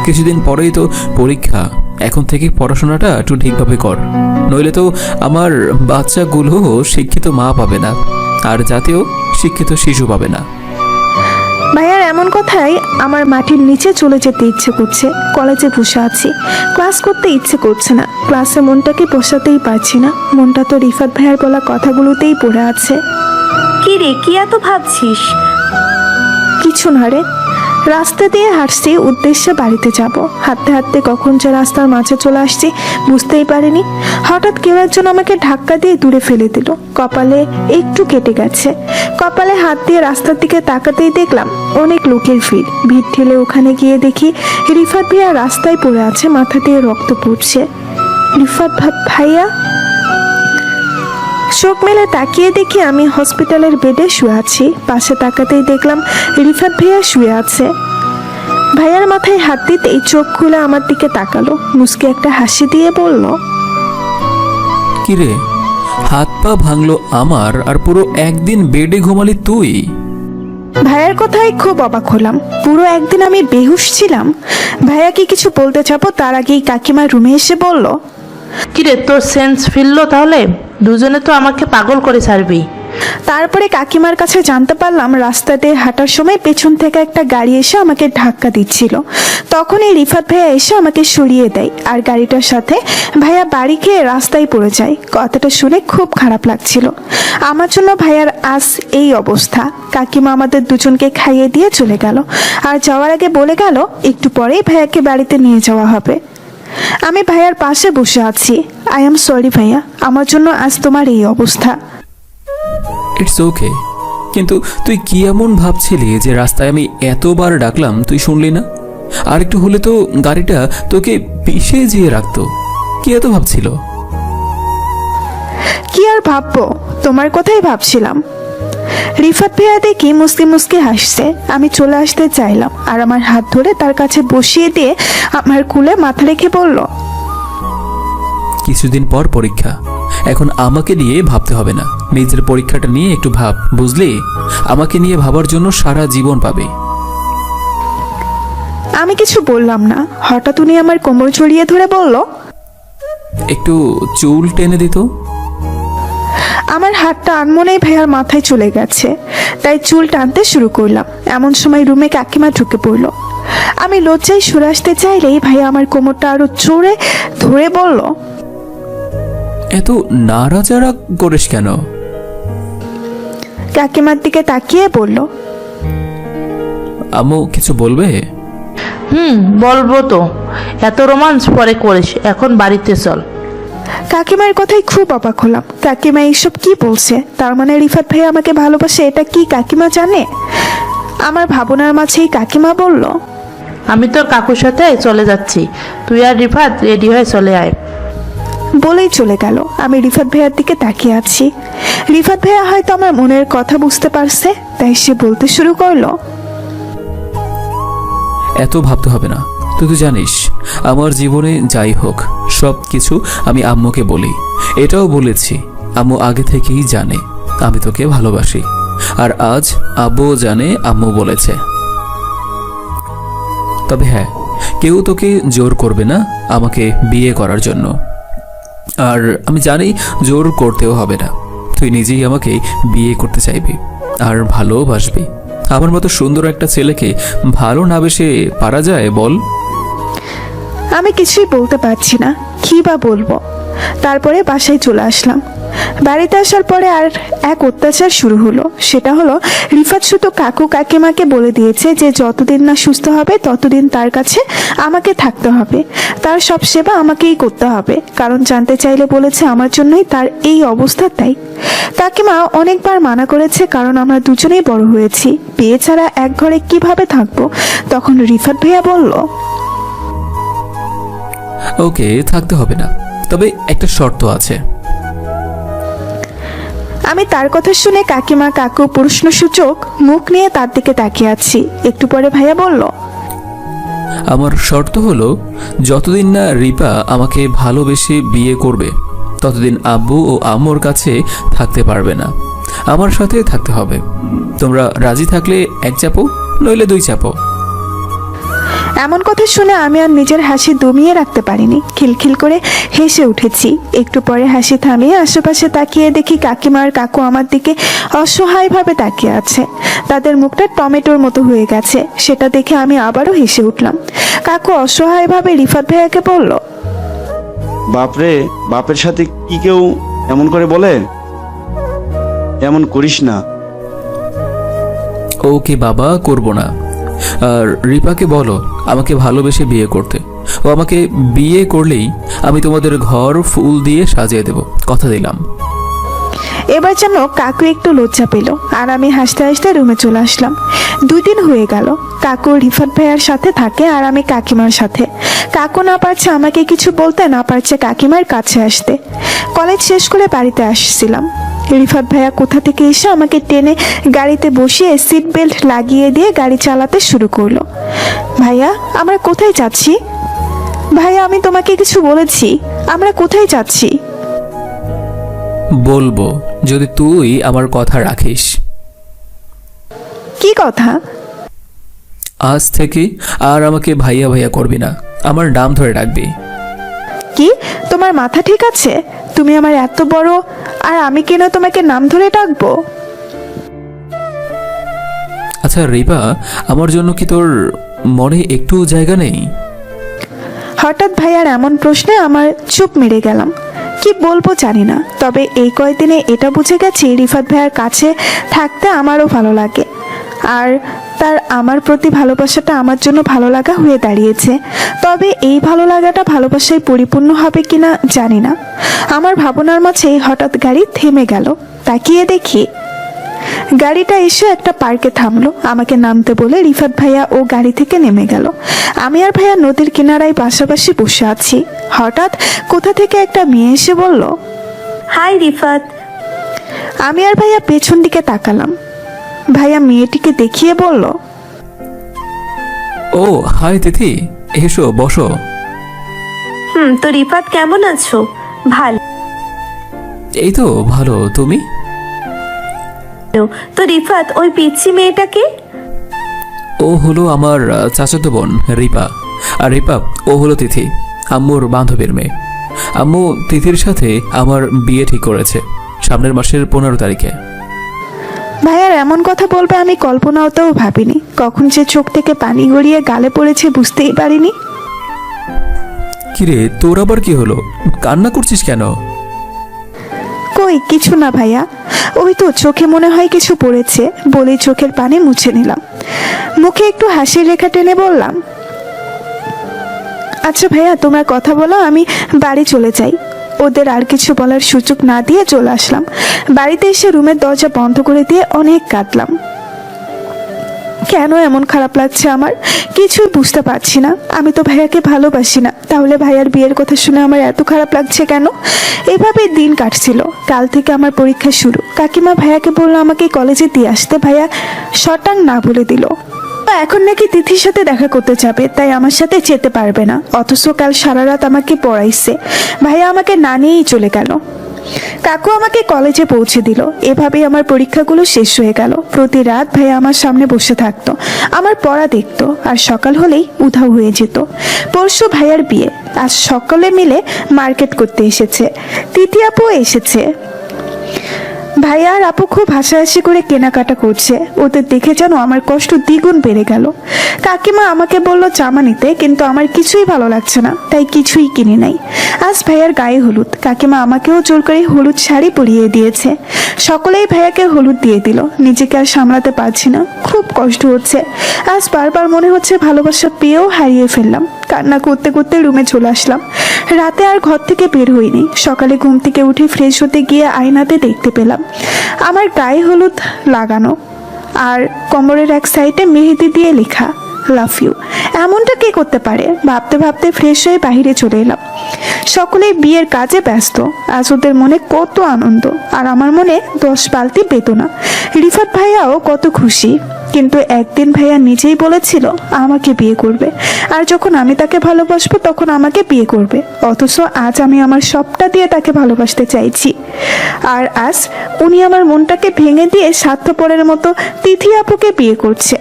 কিছুদিন পরেই তো পরীক্ষা, এখন থেকে পড়াশোনাটা একটু ঠিকভাবে কর, নইলে তো আমার বাচ্চাগুলো শিক্ষিত মা পাবে না, আর জাতীয় শিক্ষিত শিশু পাবে না। ভাইয়ার এমন কথাই আমার মাটির নিচে চলে যেতে ইচ্ছে করছে। কলেজে বসে আছি, ক্লাস করতে ইচ্ছে করছে না। ক্লাসে মনটাকে বসাতেই পারছি না। মনটা তো রিফাত ভাইয়ার বলা কথাগুলোতেই পড়ে আছে। কি রে, কি এত ভাবছিস? কিছু না রে, রাস্তা দিয়ে হাঁটছি, উদ্দেশ্যে বাড়িতে যাব। হাঁটতে হাঁটতে কখন যে রাস্তার মাঝে চলে আসছি বুঝতেই পারিনি। হঠাৎ কেউ একজন আমাকে ধাক্কা দিয়ে দূরে ফেলে দিল। কপালে একটু কেটে গেছে। কপালে হাত দিয়ে রাস্তার দিকে তাকাতেই দেখলাম অনেক লোকের ভিড় ঠেলে ওখানে গিয়ে দেখি রিফাত ভাইয়া রাস্তায় পড়ে আছে, মাথা দিয়ে রক্ত পড়ছে। রিফাত ভাইয়া? চোখ মেলে তাকিয়ে দেখি আমি হসপিটালের বেডে শুয়ে আছি। পাশে তাকাতেই দেখলাম রিফাত ভাইয়া শুয়ে আছে। ভাইয়ার মাথায় হাত দিতেই চোখ খুলে আমার দিকে তাকালো, মুস্কি একটা হাসি দিয়ে বলল, কিরে, হাত পা ভাঙলো আমার, আর পুরো একদিন বেডে ঘুমালি তুই? ভাইয়ার কথায় খুব অবাক হলাম। পুরো একদিন আমি বেহুশ ছিলাম? ভাইয়াকে কিছু বলতে যাবো তার আগেই কাকিমা রুমে এসে বলল, কিরে, তোর সেন্স ফিরলো তাহলে? দুজনে তো আমাকে পাগল করে ছাড়বি। তারপরে কাকিমার কাছে জানতে পারলাম রাস্তা দিয়ে হাঁটার সময় পেছন থেকে একটা গাড়ি এসে আমাকে ধাক্কা দিচ্ছিল। তখনই রিফাত ভাইয়া এসে আমাকে সরিয়ে দেয়, আর গাড়িটার সাথে ভাইয়া বাড়ি খেয়ে রাস্তায় পড়ে যায়। কথাটা শুনে খুব খারাপ লাগছিল। আমার জন্য ভাইয়ার আজ এই অবস্থা। কাকিমা আমাদের দুজনকে খাইয়ে দিয়ে চলে গেল, আর যাওয়ার আগে বলে গেল একটু পরেই ভাইয়াকে বাড়িতে নিয়ে যাওয়া হবে। আমি ভাইয়ার পাশে বসে আছি। আই এম সরি ভাইয়া, আমার জন্য আজ তোমার এই অবস্থা। ইটস ওকে, কিন্তু তুই কি এমন ভাবছিলি যে রাস্তায় আমি এতবার ডাকলাম তুই শুনলি না? আর একটু হলে তো গাড়িটা তোকে পিষে যেয়ে রাখতো। কি এত ভাবছিল? কি আর ভাববো, তোমার কথাই ভাবছিলাম। রিফাত ভাইয়া দেখি মুসকি মুসকি হাসছে। আমি চলে আসতে চাইলাম আর আমার হাত ধরে তার কাছে বসিয়ে দিয়ে আমার কুলে মাথা রেখে বলল, কিছুদিন পর পরীক্ষা, এখন আমাকে নিয়ে ভাবতে হবে না। নিজের পরীক্ষাটা নিয়ে একটু ভাব, বুঝলি? আমাকে নিয়ে ভাবার জন্য সারা জীবন পাবে। আমি কিছু বললাম না। হঠাৎ উনি আমার কোমর জড়িয়ে ধরে বলল, একটু চুল টেনে দিত। আমার হাতটা আনমনেই ভাইয়ার মাথায় চলে গেছে, তাই চুল টানতে শুরু করলাম। এমন সময় রুমে কাকিমা ঢুকে পড়ল। আমি লজ্জায় সরে আসতে চাইলেই ভাইয়া আমার কোমরটা আরো জোরে ধরে বলল, এত নাড়াচাড়া করিস কেন? কাকিমার দিকে তাকিয়ে বলল, আম্মু কিছু বলবে? বলবো তো। এত রোমান্স পরে করিস, এখন বাড়িতে চল। কাকিমার কথাই খুব অবাক হলাম। কাকিমা এইসব কি বলছে? তার মানে রিফাত ভাই আমাকে ভালোবাসে, এটা কি কাকিমা জানে? আমার ভাবনার মাঝেই কাকিমা বলল, আমি তোর কাকুর সাথে চলে যাচ্ছি, তুই আর রিফাত রেডি হয়ে চলে আয়। বলেই চলে গেল। আমি রিফাত ভাইয়ার দিকে তাকিয়ে আছি। রিফাত ভাইয়া হয়তো আমার মনের কথা বুঝতে পারছে, তাই সে বলতে শুরু করলো, এত ভাবতে হবে না। তুই তো জানিস আমার জীবনে যাই হোক সব কিছু আমি আম্মুকে বলি। এটাও বলেছি, আম্মু আগে থেকেই জানে আমি তোকে ভালোবাসি। আর আজ আব্বুও জানে আম্মু বলেছে। তবে হ্যাঁ, কেউ তোকে জোর করবে না আমাকে বিয়ে করার জন্য। আর আমি জানি জোর করতেও হবে না। তুই নিজেই আমাকে বিয়ে করতে চাইবি আর ভালোবাসবি। আমার মতো সুন্দর একটা ছেলেকে ভালো না বেসে পারা যায় বল? আমি কিছুই বলতে পারছি না, কি বা বলবো। তারপরে বাসায় চলে আসলাম। বাড়িতে আসার পরে আর এক অত্যাচার শুরু হলো। সেটা হলো, রিফাত শুধু কাকু কাকিমাকে বলে দিয়েছে যে যতদিন না সুস্থ হবে ততদিন তার কাছে আমাকে থাকতে হবে, তার সব সেবা আমাকেই করতে হবে। কারণ জানতে চাইলে বলেছে আমার জন্যই তার এই অবস্থা। তাই কাকিমা অনেকবার মানা করেছে, কারণ আমরা দুজনেই বড় হয়েছি, বিয়ে ছাড়া এক ঘরে কিভাবে থাকবো। তখন রিফাত ভাইয়া বলল, ওকে, থাকতে হবে না, তবে একটা শর্ত আছে। আমি তার কথা শুনে কাকিমা কাকু প্রশ্নসূচক মুখ নিয়ে তার দিকে তাকিয়ে আছি। একটু পরে ভাইয়া বলল, আমার শর্ত হলো, যতদিন না রিপা আমাকে ভালোবেসে বিয়ে করবে ততদিন আব্বু ও আম্মুর কাছে থাকতে পারবে না, আমার সাথে থাকতে হবে। তোমরা রাজি থাকলে এক চাপো, নইলে দুই চাপো। এমন কথা শুনে আমি আর নিজের হাসি দমিয়ে রাখতে পারিনি, খিলখিল করে হেসে উঠেছি। একটু পরে হাসি থামিয়ে আশেপাশে তাকিয়ে দেখি কাকিমা আর কাকু আমার দিকে অসহায়ভাবে তাকিয়ে আছে। তাদের মুখটা টমেটোর মতো হয়ে গেছে। সেটা দেখে আমি আবারও হেসে উঠলাম। কাকু অসহায়ভাবে রিফাত ভাইয়াকে বলল, বাপরে, বাপের সাথে কি কেউ এমন করে বলে? এমন করিস না। ওকে বাবা, করব না। আর রিপাকে বলো আমাকে ভালোবেসে বিয়ে করতে। ও আমাকে বিয়ে করলেই আমি তোমাদের ঘর ফুল দিয়ে সাজিয়ে দেব, কথা দিলাম। এবার যেন কাকু একটু লজ্জা পেল আর আমি হাসতে হাসতে রুমে চলে আসলাম। 2 দিন হয়ে গেল। কাকু রিফাত ভাইয়ার সাথে থাকে আর আমি কাকিমার সাথে। কাকু না পারছে আমাকে কিছু বলতে, না পারছে কাকিমার কাছে আসতে। কলেজ শেষ করে বাড়িতে আসছিলাম। রিফাত ভাইয়া কোথা থেকে এসে আমাকে টেনে গাড়িতে বসিয়ে সিট বেল্ট লাগিয়ে দিয়ে গাড়ি চালাতে শুরু করলো। ভাইয়া, আমরা কোথায় যাচ্ছি? ভাইয়া, আমি তোমাকে কিছু বলেছি, আমরা কোথায় যাচ্ছি? বলবো যদি তুই আমার কথা রাখিস। কি কথা? আজ থেকে আর আমাকে ভাইয়া ভাইয়া করবি না, আমার নাম ধরে ডাকবি। কি, তোমার মাথা ঠিক আছে? তুমি আমার এত বড় আর আমি কেন তোমাকে নাম ধরে ডাকবো? আচ্ছা রিপা, আমার জন্য কি তোর মনে একটু জায়গা নেই? হঠাৎ ভাইয়ার এমন প্রশ্নে আমার চুপ মেরে গেলাম। কি বলবো জানি না, তবে এই কয়েকদিনে এটা বুঝে গেছি রিফাত ভাইয়ার কাছে থাকতে আমারও ভালো লাগে। আর তার আমার প্রতি ভালোবাসাটা আমার জন্য ভালো লাগা হয়ে দাঁড়িয়েছে। তবে এই ভালো লাগাটা ভালোবাসায় পরিপূর্ণ হবে কিনা জানি না। আমার ভাবনার মাঝে হঠাৎ গাড়ি থেমে গেল। তাকিয়ে দেখি গাড়িটা এসে একটা পার্কে থামলো। আমাকে নামতে বলে রিফাত ভাইয়া ও গাড়ি থেকে নেমে গেল। আমি আর ভাইয়া নদীর কিনারায় পাশাপাশি বসে আছি। হঠাৎ কোথা থেকে একটা মেয়ে এসে বলল, হাই রিফাত। আমি আর ভাইয়া পেছন দিকে তাকালাম। ভাইয়া মেয়েটিকে দেখিয়ে বলল, ও হাই তিথি, এসো বসো। তো রিফাত কেমন আছো? ভালো। এই তো ভালো, তুমি? তো রিফাত, ওই পিচ্ছি মেয়েটাকে? ও হলো আমার চাচাতো বোন রিপা। আর রিপা ও হলো তিথি, আম্মুর বান্ধবীর মেয়ে। আম্মু তিথির সাথে আমার বিয়ে ঠিক করেছে সামনের মাসের 15 তারিখে। ভাইয়ার এমন কথা বলবে আমি কল্পনাতেও ভাবিনি। কখন যে চোখ থেকে পানি গড়িয়ে গালে পড়েছে বুঝতেই পারিনি। কিরে, তোর আবার কি হলো? কান্না করছিস কেন? কই কিছু না ভাইয়া, ওই তো চোখে মনে হয় কিছু পড়েছে বলেই চোখের পানি মুছে নিলাম। মুখে একটু হাসির রেখা টেনে বললাম, আচ্ছা ভাইয়া তোমরা কথা বলো, আমি বাড়ি চলে যাই। ওদের আর কিছু বলার সুযোগ না দিয়ে চলে আসলাম। বাড়িতে এসে রুমের দরজা বন্ধ করে দিয়ে অনেক কাঁদলাম। কেন এমন খারাপ লাগছে আমার কিছুই বুঝতে পারছি না। আমি তো ভাইয়াকে ভালোবাসি না, তাহলে ভাইয়ার বিয়ের কথা শুনে আমার এত খারাপ লাগছে কেন? এভাবে দিন কাটছিল। কাল থেকে আমার পরীক্ষা শুরু। কাকিমা ভাইয়াকে বললো আমাকে কলেজে দিয়ে আসতে, ভাইয়া শটাং না বলে দিল। এখন নাকি তিথির সাথে দেখা করতে যাবে, তাই আমার সাথে যেতে পারবে না। অথচ কাল সারা রাত আমাকে পড়াইছে। ভাইয়া আমাকে না নিয়েই চলে গেল। কাকু আমাকে কলেজে পৌঁছে দিল। এভাবেই আমার পরীক্ষাগুলো শেষ হয়ে গেল। প্রতি রাত ভাইয়া আমার সামনে বসে থাকতো, আমার পড়া দেখতো, আর সকাল হলেই উধাও হয়ে যেত। পরশু ভাইয়ার বিয়ে, আজ সকলে মিলে মার্কেট করতে এসেছে। তিথি আপু এসেছে। ভাইয়া আর আপু খুব হাসাহাসি করে কেনাকাটা করছে। ওদের দেখে যেন আমার কষ্ট দ্বিগুণ বেড়ে গেল। কাকিমা আমাকে বলল জামা নিতে, কিন্তু আমার কিছুই ভালো লাগছে না, তাই কিছুই কিনে নাই। আজ ভাইয়ার গায়ে হলুদ। কাকিমা আমাকেও জোর করে হলুদ শাড়ি পরিয়ে দিয়েছে। সকলেই ভাইয়াকে হলুদ দিয়ে দিল। নিজেকে আর সামলাতে পারছি না, খুব কষ্ট হচ্ছে। আজ বারবার মনে হচ্ছে ভালোবাসা পেয়েও হারিয়ে ফেললাম। কান্না করতে করতে রুমে চলে আসলাম। রাতে আর ঘর থেকে বের হইনি। সকালে ঘুম থেকে উঠে ফ্রেশ হতে গিয়ে আয়নাতে দেখতে পেলাম আমার গায়ে হলুদ লাগানো, আর কোমরের এক সাইডে মেহেদি দিয়ে লেখা লাভ ইউ। এমনটা কে করতে পারে? ভাবতে ভাবতে ফ্রেশ হয়ে বাইরে চলে এলাম। সকলেই বিয়ের কাজে ব্যস্ত। আজ ওদের মনে কত আনন্দ, আর আমার মনে 10 বালতি বেদনা। রিফাত ভাইয়াও কত খুশি, কিন্তু একদিন ভাইয়া নিজেই বলেছিল আমাকে বিয়ে করবে, আর যখন আমি তাকে ভালোবাসবো তখন আমাকে বিয়ে করবে। অথচ আজ আমি আমার সবটা দিয়ে তাকে ভালোবাসতে চাইছি, আর আজ উনি আমার মনটাকে ভেঙে দিয়ে স্বার্থপরের মতো তিথি আপুকে বিয়ে করছে।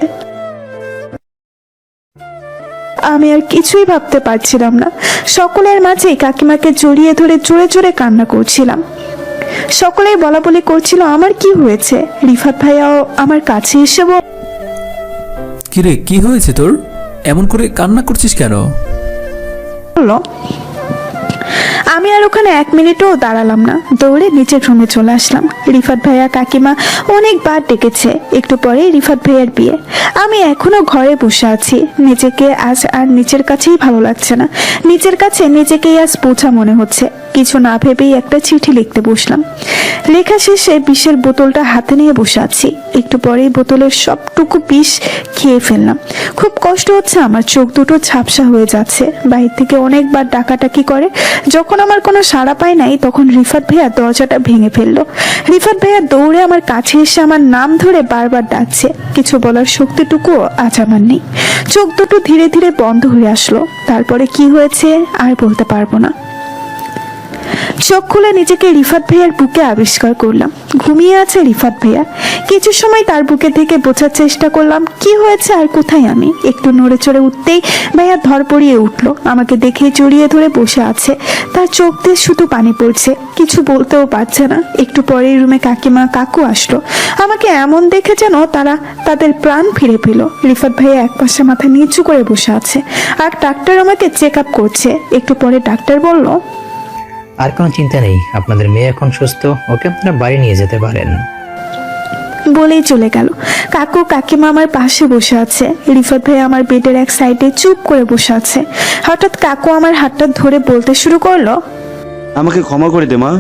আমি আর কিছুই ভাবতে পারছিলাম না। সকলের মাঝেই কাকিমাকে জড়িয়ে ধরে জোরে জোরে কান্না করছিলাম। সকলেই বলা বলি করছিল আমার কি হয়েছে। রিফাত ভাইয়াও আমার কাছে এসে কিরে, কি হয়েছে তোর? এমন করে কান্না করছিস কেন? বলল। আমি আর ওখানে 1 মিনিটও দাঁড়ালাম না, দৌড়ে নিচের রুমে চলে আসলাম। রিফাত ভাইয়া কাকিমা অনেকবার ডেকেছে। একটু পরে রিফাত ভাইয়ার বিয়ে। আমি এখনো ঘরে বসে আছি। নিজেকে আজ আর নিজের কাছেই ভালো লাগছে না। নিজের কাছে নিজেকেই আজ বোঝা মনে হচ্ছে। কিছু না ভেবেই একটা চিঠি লিখতে বসলাম। লেখা শেষে বিষের বোতলটা হাতে নিয়ে বসে আছি। একটু পরেই বোতলের সবটুকু বিষ খেয়ে ফেললাম। খুব কষ্ট হচ্ছে আমার, চোখ দুটো ঝাপসা হয়ে যাচ্ছে। বাইরে থেকে অনেকবার ডাকাডাকি করে। যখন আমার কোনো সাড়া পায় নাই, তখন রিফাত ভাইয়া দরজাটা ভেঙে ফেললো। রিফাত ভাইয়া দৌড়ে আমার কাছে এসে আমার নাম ধরে বারবার ডাকছে। কিছু বলার শক্তিটুকুও আজ আমার নেই। চোখ দুটো ধীরে ধীরে বন্ধ হয়ে আসলো। তারপরে কি হয়েছে আর বলতে পারবো না। চোখ খুলে নিজেকে রিফাত ভাইয়ার বুকে আবিষ্কার করলাম। ঘুমিয়ে আছে রিফাত ভাইয়া। কিছু সময় তার বুকে থেকে বোঝার চেষ্টা করলাম কি হয়েছে আর কোথায় আমি। একটু নড়ে চড়ে উঠতেই ভাইয়া ধরপড়িয়ে উঠলো। আমাকে দেখে জড়িয়ে ধরে বসে আছে। তার চোখ দিয়ে শুধু পানি পড়ছে, কিছু বলতেও পারছে না। একটু পরেই রুমে কাকিমা কাকু আসলো। আমাকে এমন দেখে যেন তারা তাদের প্রাণ ফিরে পেল। রিফাত ভাইয়া একপাশে মাথা নিচু করে বসে আছে, আর ডাক্তার আমাকে চেক আপ করছে। একটু পরে ডাক্তার বলল, আর কোনো চিন্তা নেই, আপনাদের মেয়ে এখন সুস্থ, ওকে আপনারা বাড়ি নিয়ে যেতে পারেন। বলেই চলে গেল। কাকু কাকিমা আমার পাশে বসে আছে। রিফাত ভাই আমার বেডের এক সাইডে চুপ করে বসে আছে। হঠাৎ কাকু আমার হাতটা ধরে বলতে শুরু করলো, আমাকে ক্ষমা করে দে মা।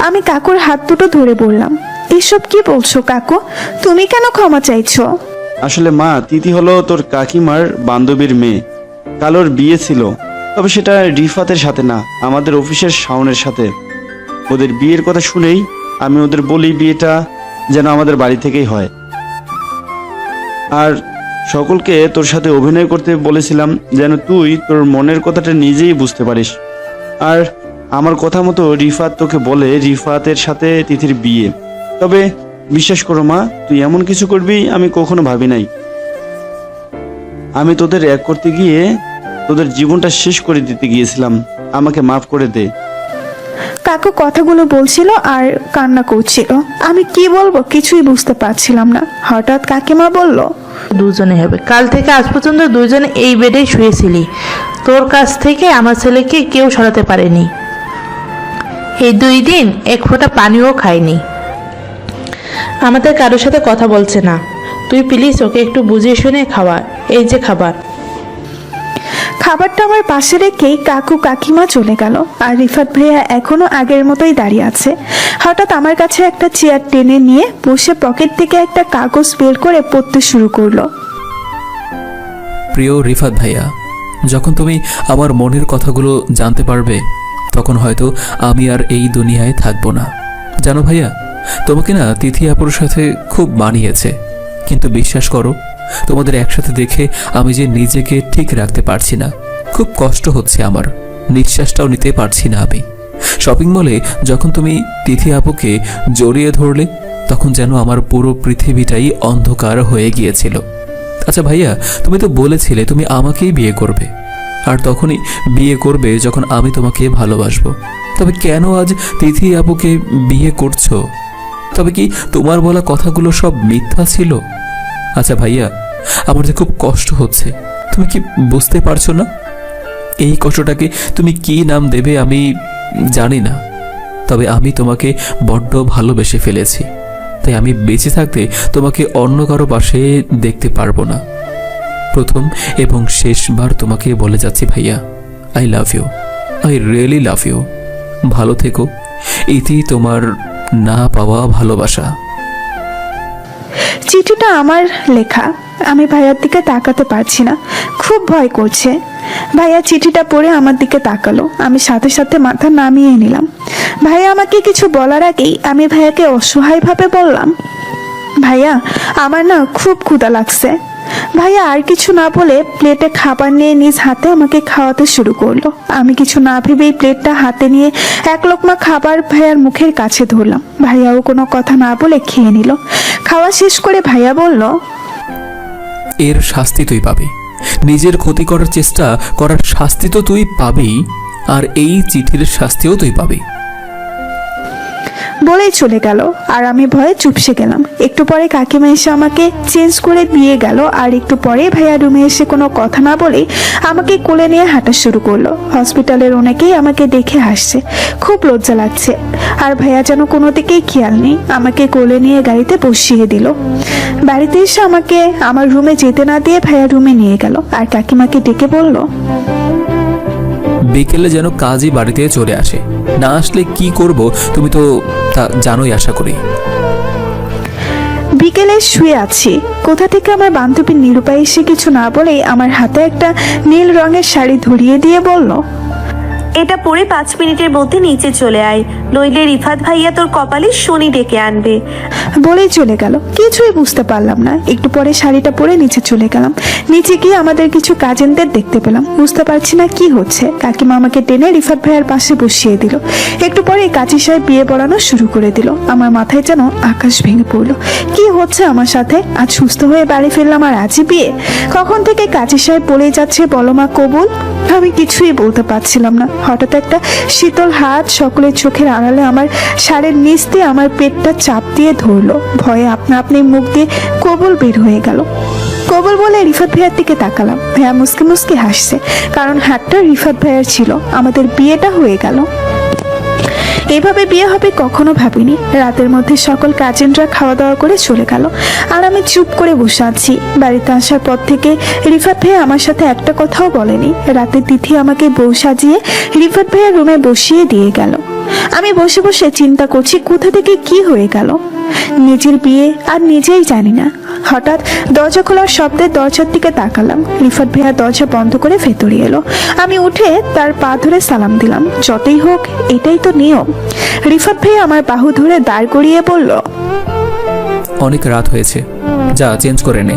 আমি কাকুর হাত দুটো ধরে বললাম, এসব কি বলছো কাকু? তুমি কেন ক্ষমা চাইছো? আসলে মা, তিথি হলো তোর কাকিমার বান্ধবীর মেয়ে। কাল ওর বিয়ে ছিল, তবে সেটা রিফাতের সাথে না, আমাদের অফিসের শাওনের সাথে। ওদের বিয়ের কথা শুনেই আমি ওদের বলি বিয়েটা যেন আমাদের বাড়ি থেকেই হয়। আর সকলকে তোর সাথে অভিনয় করতে বলেছিলাম যেন তুই তোর মনের কথাটা নিজেই বুঝতে পারিস। আর আমার কথা মতো রিফাত তোকে বলে রিফাতের সাথে তিথির বিয়ে। তবে বিশ্বাস করো মা, তুই এমন কিছু করবি আমি কখনো ভাবি নাই। আমি তোদের এক করতে গিয়ে তোদের জীবনটা শেষ করে দিতে গিয়েছিলাম। আমাকে মাফ করে দে। কাকু কথাগুলো বলছিল আর কান্না করছিল। আমি কি বলবো কিছুই বুঝতে পারছিলাম না। হঠাৎ কাকিমা বলল, দুজনে হবে। কাল থেকে আজ পর্যন্ত দুজনে এই বেডেই শুয়েছিলি। তোর কাছ থেকে আমার ছেলেকে কেউ সরাতে পারেনি। এই 2 দিন এক ফোঁটা পানিও খায়নি। আমাদের কারোর সাথে কথা বলছে না। তুই প্লিজ ওকে একটু বুঝিয়ে শুনে খাওয়া। এই যে খাবার। খাবারটা আমার পাশে রেখেই কাকু কাকিমা চলে গেল। আর রিফাত ভাইয়া এখনো আগের মতোই দাঁড়িয়ে আছে। হঠাৎ আমার কাছে একটা চেয়ার টেনে নিয়ে বসে পকেট থেকে একটা কাগজ বের করে পড়তে শুরু করলো। প্রিয় রিফাত ভাইয়া, যখন তুমি আমার মনের কথাগুলো জানতে পারবে তখন হয়তো আমি আর এই দুনিয়ায় থাকবো না। জানো ভাইয়া, তোমাকে না তিথি আপুর সাথে খুব মানিয়েছে। কিন্তু বিশ্বাস করো, তোমাদের একসাথে দেখে আমি যে নিজেকে ঠিক রাখতে পারছি না। খুব কষ্ট হচ্ছে আমার, নিঃশ্বাসটাও নিতে পারছি না আমি। শপিং মলে যখন তুমি তিথি আপুকে জড়িয়ে ধরলে তখন যেন আমার পুরো পৃথিবীটাই অন্ধকার হয়ে গিয়েছিল। আচ্ছা ভাইয়া, তুমি তো বলেছিলে তুমি আমাকেই বিয়ে করবে, আর তখনই বিয়ে করবে যখন আমি তোমাকে ভালোবাসবো। তবে কেন আজ তিথি আপুকে বিয়ে করছো? তবে কি তোমার বলা কথাগুলো সব মিথ্যা ছিল? আচ্ছা ভাইয়া, আমার যে খুব কষ্ট হচ্ছে, তুমি কি বুঝতে পারছো না? এই কষ্টটাকে তুমি কি নাম দেবে আমি জানি না, তবে আমি তোমাকে বড্ড ভালোবেসে ফেলেছি। তাই আমি বেঁচে থাকতে তোমাকে অন্য কারো পাশে দেখতে পারবো না। প্রথম এবং শেষবার তোমাকে বলে যাচ্ছি ভাইয়া, I love you, I really love you. ভালো থেকো। ইতি তোমার না পাওয়া ভালোবাসা। চিঠিটা আমার লেখা। আমি ভাইয়ার দিকে তাকাতে পারছি না, খুব ভয় করছে। ভাইয়া চিঠিটা পড়ে আমার দিকে তাকালো। আমি সাথে সাথে মাথা নামিয়ে নিলাম। ভাইয়া আমাকে কিছু বলার আগেই আমি ভাইয়াকে অসহায়ভাবে বললাম, ভাইয়া আমার না খুব ক্ষুধা লাগছে। ভাইয়া আর কিছু না বলে প্লেটে খাবার নিয়ে নিজ হাতে আমাকে খাওয়াতে শুরু করলো। আমি কিছু না ভেবেই প্লেটটা হাতে নিয়ে এক লোকমা খাবার ভাইয়ার মুখের কাছে ধরলাম। ভাইয়াও কোনো কথা না বলে খেয়ে নিল। খাওয়া শেষ করে ভাইয়া বলল, এর শাস্তি তুই পাবি। নিজের ক্ষতি করার চেষ্টা করার শাস্তি তো তুই পাবি, আর এই চিঠির শাস্তিও তুই পাবি। বলেই চলে গেল। আর আমি ভয়ে চুপসে গেলাম। একটু পরে কাকিমা এসে আমাকে চেঞ্জ করে দিয়ে গেল। আর একটু পরে ভাইয়া রুমে এসে কোনো কথা না বলে আমাকে কোলে নিয়ে হাঁটা শুরু করলো। হসপিটালের অনেকেই আমাকে দেখে হাসছে, খুব লজ্জা লাগছে। আর ভাইয়া যেন কোনো দিকেই খেয়াল নেই, আমাকে কোলে নিয়ে গাড়িতে বসিয়ে দিল। বাড়িতে এসে আমাকে আমার রুমে যেতে না দিয়ে ভাইয়া রুমে নিয়ে গেল। আর কাকিমাকে ডেকে বলল, বিকেলে যেন কাজই বাড়িতে চলে আসে। না আসলে কি করব তুমি তো তা জানোই আশা করি। বিকেলে শুয়ে আছি, কোথা থেকে আমার বান্ধবী নিরূপা এসে কিছু না বলেই আমার হাতে একটা নীল রঙের শাড়ি ধরিয়ে দিয়ে বলল, এটা পরে 5 মিনিটের মধ্যে নিচে চলে আয়, নইলে রিফাত ভাইয়া তোর কপালে শনি ডেকে আনবে। বলেই চলে গেল। কিছুই বুঝতে পারলাম না। একটু পরে শাড়িটা পরে নিচে চলে গেলাম। নিচে গিয়ে আমাদের কিছু কাজিনদের দেখতে পেলাম। বুঝতে পারছি না কি হচ্ছে। কাকিমা আমাকে টেনে রিফাত ভাইয়ার পাশে বসিয়ে দিল। একটু পরে কাজী সাহেব বিয়ে পড়ানো শুরু করে দিল। আমার মাথায় যেন আকাশ ভেঙে পড়লো। কি হচ্ছে আমার সাথে? আজ সুস্থ হয়ে বাড়ি ফিরলাম আর আজই বিয়ে। কখন থেকে কাজী সাহেব বলেই যাচ্ছে বলো মা কবুল। আমি কিছুই বলতে পারছিলাম না। হঠাৎ একটা শীতল হাত সকলের চোখের আড়ালে আমার শাড়ির নিচ দিয়ে আমার পেটটা চাপ দিয়ে ধরলো। ভয়ে আপনা আপনি মুখ দিয়ে কবুল বের হয়ে গেল। কবুল বলে রিফাত ভাইয়ার দিকে তাকালাম। ভাইয়া মুসকে মুসকে হাসছে, কারণ হাতটা রিফাত ভাইয়ার ছিল। আমাদের বিয়েটা হয়ে গেল। এভাবে বিয়ে হবে কখনো ভাবিনি। রাতের মধ্যে সকল কাজিনরা খাওয়া দাওয়া করে চলে গেল। আর আমি চুপ করে বসে আছি। বাড়িতে আসার পর থেকে রিফাত ভাইয়া আমার সাথে একটা কথাও বলেনি। রাতে তিথি আমাকে বউ সাজিয়ে রিফাত ভাইয়া রুমে বসিয়ে দিয়ে গেল। আমি বসে বসে চিন্তা করছি কোথা থেকে কি হয়ে গেল। নিজের বিয়ে আর নিজেই জানি না। হঠাৎ দরজা খোলার শব্দে দরজার দিকে তাকালাম। রিফাত ভাইয়া দরজা বন্ধ করে ভেতরে এলো। আমি উঠে তার পা ধরে সালাম দিলাম। যতই হোক এটাই তো নিয়ম। রিফাত ভাইয়া আমার বাহু ধরে দাঁড় করিয়ে বলল, অনেক রাত হয়েছে, যা চেঞ্জ করে নে।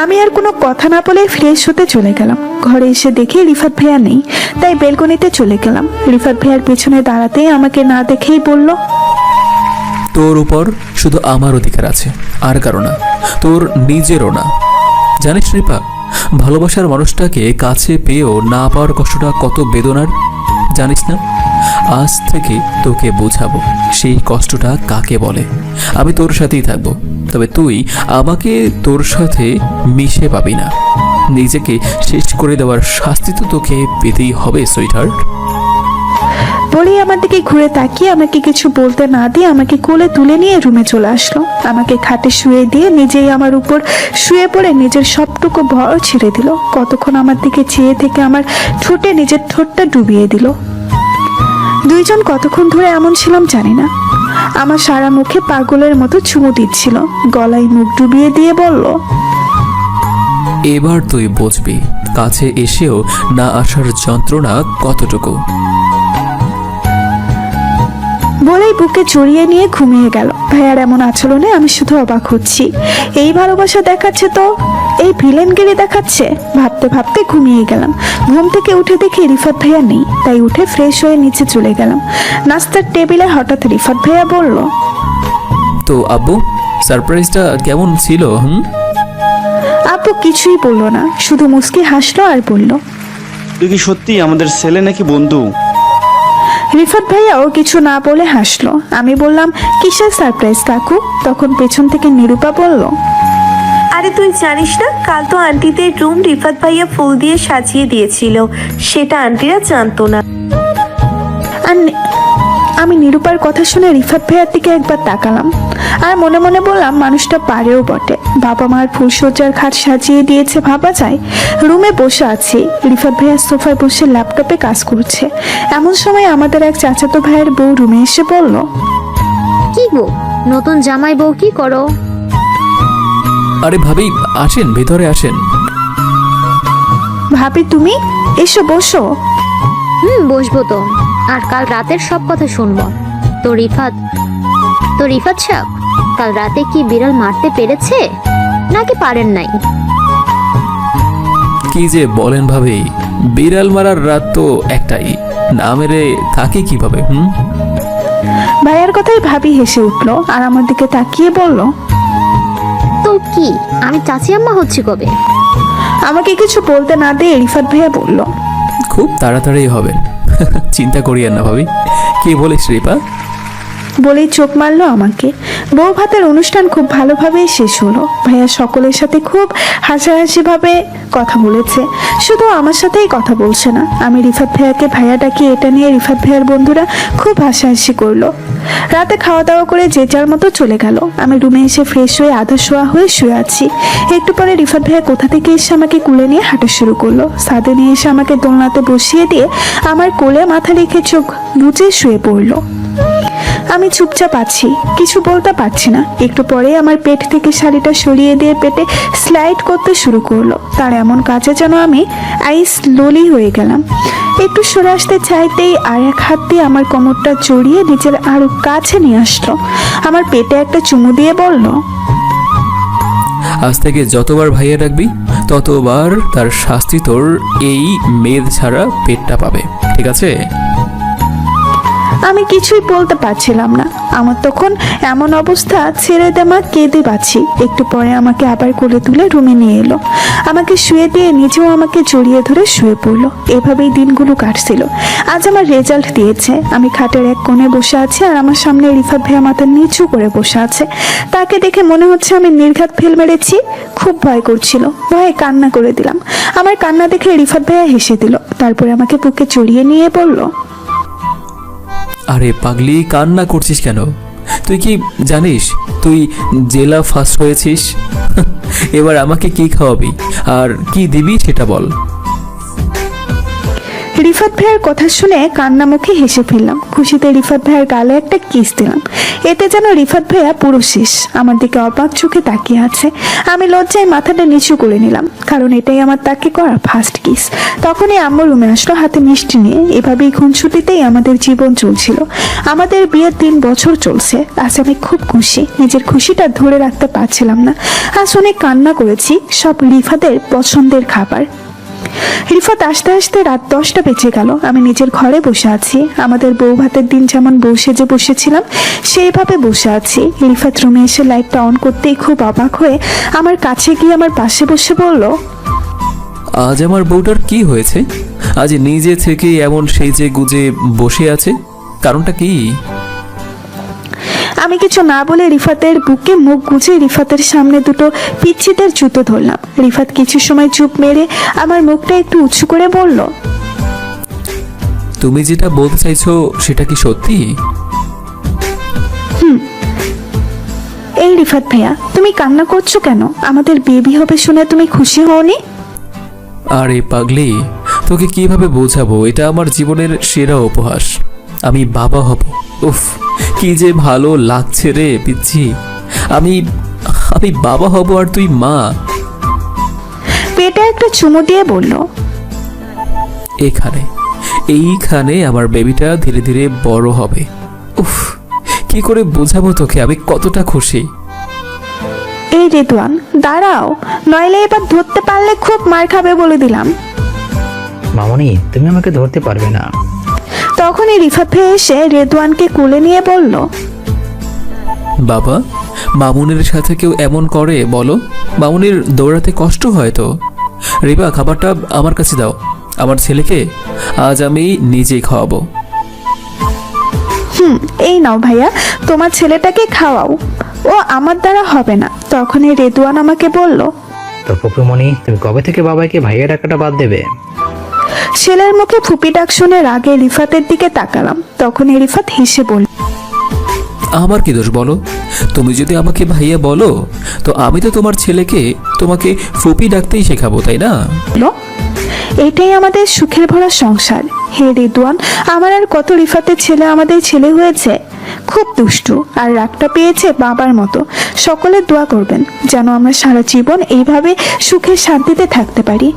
আমি আর কোনো কথা না বলে ফ্রেশ হতে চলে গেলাম। ঘরে এসে দেখি রিফাত ভাইয়া নেই, তাই বেলকনিতে চলে গেলাম। রিফাত ভাইয়ার পেছনে দাঁড়াতেই আমাকে না দেখেই বলল, তোর উপর শুধু আমার অধিকার আছে, আর কারো না, তোর নিজেরও না। জানিস রিপা, ভালোবাসার মানুষটাকে কাছে পেয়েও না পাওয়ার কষ্টটা কত বেদনার, জানিস না? আজ থেকে তোকে বোঝাবো সেই কষ্টটা কাকে বলে। আমি তোর সাথেই থাকবো, তবে তুই আমাকে তোর সাথে মিশে পাবি না। নিজেকে শেষ করে দেওয়ার শাস্তি তো তোকে পেতেই হবে সুইটহার্ট। বলেই আমার দিকে ঘুরে তাকিয়ে আমাকে কিছু বলতে না দিয়ে আমাকে কোলে তুলে নিয়ে রুমে চলে আসলো। আমাকে খাটে শুয়ে দিয়ে নিজেই আমার উপর শুয়ে পড়ে নিজের সবটুকু ভর ছেড়ে দিল। কতক্ষণ আমার দিকে চেয়ে থেকে আমার ঠোঁটে নিজের ঠোঁটটা ডুবিয়ে দিল। দুইজন কতক্ষণ ধরে এমন ছিলাম জানি না। আমার সারা মুখে পাগলের মতো চুমু দিচ্ছিল, গলায় মুখ ডুবিয়ে দিয়ে বলল, এবার তুই বুঝবি কাছে এসেও না আসার যন্ত্রণা কতটুকু। বলেই বুকে জড়িয়ে নিয়ে ঘুমিয়ে গেল। ভাইয়ার এমন আচরণে আমি শুধু অবাক হচ্ছি। এই ভালোবাসা দেখাচ্ছে তো, এই ভিলেনগিরি দেখাচ্ছে। ভাবতে ভাবতে ঘুমিয়ে গেলাম। ঘুম থেকে উঠে দেখি রিফাত ভাইয়া নেই, তাই উঠে ফ্রেশ হয়ে নিচে চলে গেলাম। নাস্তার টেবিলে হঠাৎ রিফাত ভাইয়া বলল, তো আব্বু, সারপ্রাইজটা কেমন ছিল? আপু কিছুই বললো না, শুধু মুস্কি হাসলো আর বলল, তুই কি সত্যি আমাদের ছেলে নাকি বন্ধু? রিফাত ভাইয়াও কিছু না বলে হাসলো। আমি বললাম, কিসের সারপ্রাইজ কাকু? তখন পেছন থেকে নিরূপা বলল, আরে তুই জানিস না, কাল তো আন্টিদের রুম রিফাত ভাইয়া ফুল দিয়ে সাজিয়ে দিয়েছিল, সেটা আন্টিরা জানতো না। আর আমি নিরূপার কথা শুনে রিফাত ভাইয়ার দিকে একবার তাকালাম আর মনে মনে বললাম, মানুষটা পারেও বটে। বাবা মার ফুলসজ্জার খাট সাজিয়ে দিয়েছে ভাবা যায়। রুমে বসে আছি, রিফাত ভাইয়া সোফায় বসে ল্যাপটপে কাজ করছে। এমন সময় আমাদের এক চাচাতো ভাইয়ের বউ রুমে এসে বলল, কি গো, নতুন জামাই বউ কি করো? আরে ভাবি, আসেন, ভেতরে আসেন। ভাবি তুমি? এসো বসো। বসবো তো, আর কাল রাতের সব কথা শুনবো। তো রিফাত সাহেব, কাল রাতে কি বিড়াল মারতে পেরেছে নাকি পারেন নাই? কি যে বলেন ভাবি, বিড়াল মারার রাত তো একটাই, না মেরে থাকে কিভাবে? ভাইয়ার কথাই ভাবি হেসে উঠলো আর আমার দিকে তাকিয়ে বলল, তো কি আমি চাচি আম্মা হচ্ছি কবে? আমাকে কিছু বলতে না দিয়ে রিফাত ভাইয়া বলল, খুব তাড়াতাড়ি হবেন, চিন্তা করিয়েন না ভাবি। কি বলিস রিপা? বলেই চোখ মারলো আমাকে। বউ ভাতের অনুষ্ঠান খুব ভালোভাবেই শেষ হলো। ভাইয়া সকলের সাথে খুব হাসাহাসি ভাবে কথা বলেছে, শুধু আমার সাথেই কথা বলছে না। আমি রিফাত ভাইয়াকে ভাইয়া ডাকি, এটা নিয়ে রিফাত ভাইয়ার বন্ধুরা খুব হাসাহাসি করলো। রাতে খাওয়া দাওয়া করে যে যার মতো চলে গেল। আমি রুমে এসে ফ্রেশ হয়ে আধা শোয়া হয়ে শুয়ে আছি। একটু পরে রিফাত ভাইয়া কোথা থেকে এসে আমাকে কোলে নিয়ে হাঁটা শুরু করলো। ছাদে নিয়ে এসে আমাকে দোলনাতে বসিয়ে দিয়ে আমার কোলে মাথা রেখে চোখ লুচে শুয়ে পড়লো। আমি চুপচাপ আছি, কিছু বলতে পারছি না। একটু পরে আমার পেট থেকে শাড়িটা সরিয়ে দিয়ে পেটে স্লাইড করতে শুরু করলো। তার এমন কাজে যেন আমি স্লোলি হয়ে গেলাম। একটু সরে আসতে চাইতেই আর এক হাত দিয়ে আমার কোমরটা জড়িয়ে নিজের আরো কাছে নিয়ে আসলো। আমার পেটে একটা চুমু দিয়ে বলল, আজ থেকে যতবার ভাইয়া ডাকবি ততবার তার শাস্তি তোর এই মেদ ছাড়া পেটটা পাবে, ঠিক আছে? আমি কিছুই বলতে পারছিলাম না। আমার তখন এমন অবস্থা, ছেড়ে দেমা কেঁদে বাঁচি। একটু পরে আমাকে আবার কোলে তুলে রুমে নিয়ে এলো। আমাকে শুয়ে দিয়ে নিজেও আমাকে জড়িয়ে ধরে শুয়ে পড়লো। এভাবেই দিনগুলো কাটছিল। আজ আমার রেজাল্ট দিয়েছে। আমি খাটের এক কোণে বসে আছি আর আমার সামনে রিফাত ভাইয়া মাথা নিচু করে বসে আছে। তাকে দেখে মনে হচ্ছে আমি নির্ঘাত ফেল মেরেছি। খুব ভয় করছিল, ভয়ে কান্না করে দিলাম। আমার কান্না দেখে রিফাত ভাইয়া হেসে দিল, তারপরে আমাকে বুকে জড়িয়ে নিয়ে বলল, আরে পাগলি, কান্না করছিস কেন? তুই কি জানিস তুই জেলা ফার্স্ট হয়েছিস? এবার আমাকে কি খাওয়াবি আর কি দিবি সেটা বল। রিফাত ভাইয়ের কথা শুনে কান্না মুখে হেসে ফেললাম। খুশিতে রিফাত ভাইয়ের গালে একটা কিস দিলাম। এতে যেন রিফাত ভাইয়া পুরো শেষ, আমার দিকে অবাক চোখে তাকিয়ে আছে। আমি লজ্জায় মাথাটা নিচু করে নিলাম, কারণ এটাই আমার তাকে করা ফার্স্ট কিস। তখনই আম্মু রুমে আসলো হাতে মিষ্টি নিয়ে। এভাবেই খুনসুটিতেই আমাদের জীবন চলছিল। আমাদের বিয়ের 3 বছর চলছে। আজ আমি খুব খুশি, নিজের খুশিটা ধরে রাখতে পারছিলাম না। আজ অনেক কান্না করেছি, সব রিফাতের পছন্দের খাবার। রিফাত আসতে আসতে রাত 10টা বেজে গেল। আমি নিজের ঘরে বসে আছি। আমাদের বউ ভাতের দিন যেমন বউ সেজে বসেছিলাম সেইভাবে বসে আছি। রিফাত রুমে এসে লাইটটা অন করতেই খুব অবাক হয়ে আমার কাছে গিয়ে আমার পাশে বসে বলল, আজ আমার বউটার কি হয়েছে? আজ নিজে থেকে এমন সেজে গুজে বসে আছে, কারণটা কি? আমি কিছু না বলে রিফাতের বুকে মুখ গুজে রিফাতের সামনে দুটো পিচ্ছিদের জুতো ধরলাম। রিফাত কিছু সময় চুপ মেরে আমার মুখটা একটু উঁচু করে বলল, তুমি যেটা বলতে চাইছো সেটা কি সত্যি? এই রিফাত ভাইয়া, তুমি কান্না করছো কেন? আমাদের বেবি হবে শুনে তুমি খুশি হওনি? আরে পাগলি, তোকে কিভাবে বোঝাবো? এটা আমার জীবনের সেরা উপহাস। আমি বাবা হব। উফ, কি যে ভালো লাগছে রে পিচ্ছি। আমি আমি বাবা হব আর তুই মা। পেটে একটা চুমু দিয়ে বলল, এইখানে আমার বেবিটা ধীরে ধীরে বড় হবে। উফ, কি করে বোঝাবো তোকে আমি কতটা খুশি। এই রেদওয়ান দাঁড়াও, নইলে এবার ধরতে পারলে খুব মার খাবে বলে দিলাম। মামনি, তুমি আমাকে ধরতে পারবে না। তখনই রিফাত ভাই এসে রেদওয়ানকে কোলে নিয়ে বলল, বাবা, মামুনের সাথে কেউ এমন করে বলো? মামুনির দৌড়াতে কষ্ট হয় তো। রিবা, খাবারটা আমার কাছে দাও। আমার ছেলেকে আজ আমি নিজেই খাওয়াবো। এই নাও ভাইয়া, তোমার ছেলেটাকে খাওয়াও, ও আমার দ্বারা হবে না। তখনই রেদওয়ান আমাকে বলল, তো ফুপুমণি, তুমি কবে থেকে বাবাকে ভাইয়া ডাকাটা বাদ দেবে? ছেলের মুখে ফুপি ডাক শুনে রাগে রিফাতের দিকে তাকালাম। তখনই রিফাত হেসে বলল, আমার কি দোষ বলো? তুমি যদি আমাকে ভাইয়া বলো তো আমি তো তোমার ছেলেকে তোমাকে ফুপি ডাকতেই শেখাবো, তাই না? এটাই আমাদের সুখের ভরা সংসার। হে রেদওয়ান, আমার আর কত রিফাতের ছেলে আমাদের ছেলে হয়েছে, খুব দুষ্টু আর রাগটা পেয়েছে বাবার মতো। সকলে দোয়া করবেন যেন আমরা সারা জীবন এইভাবে সুখে শান্তিতে থাকতে পারি।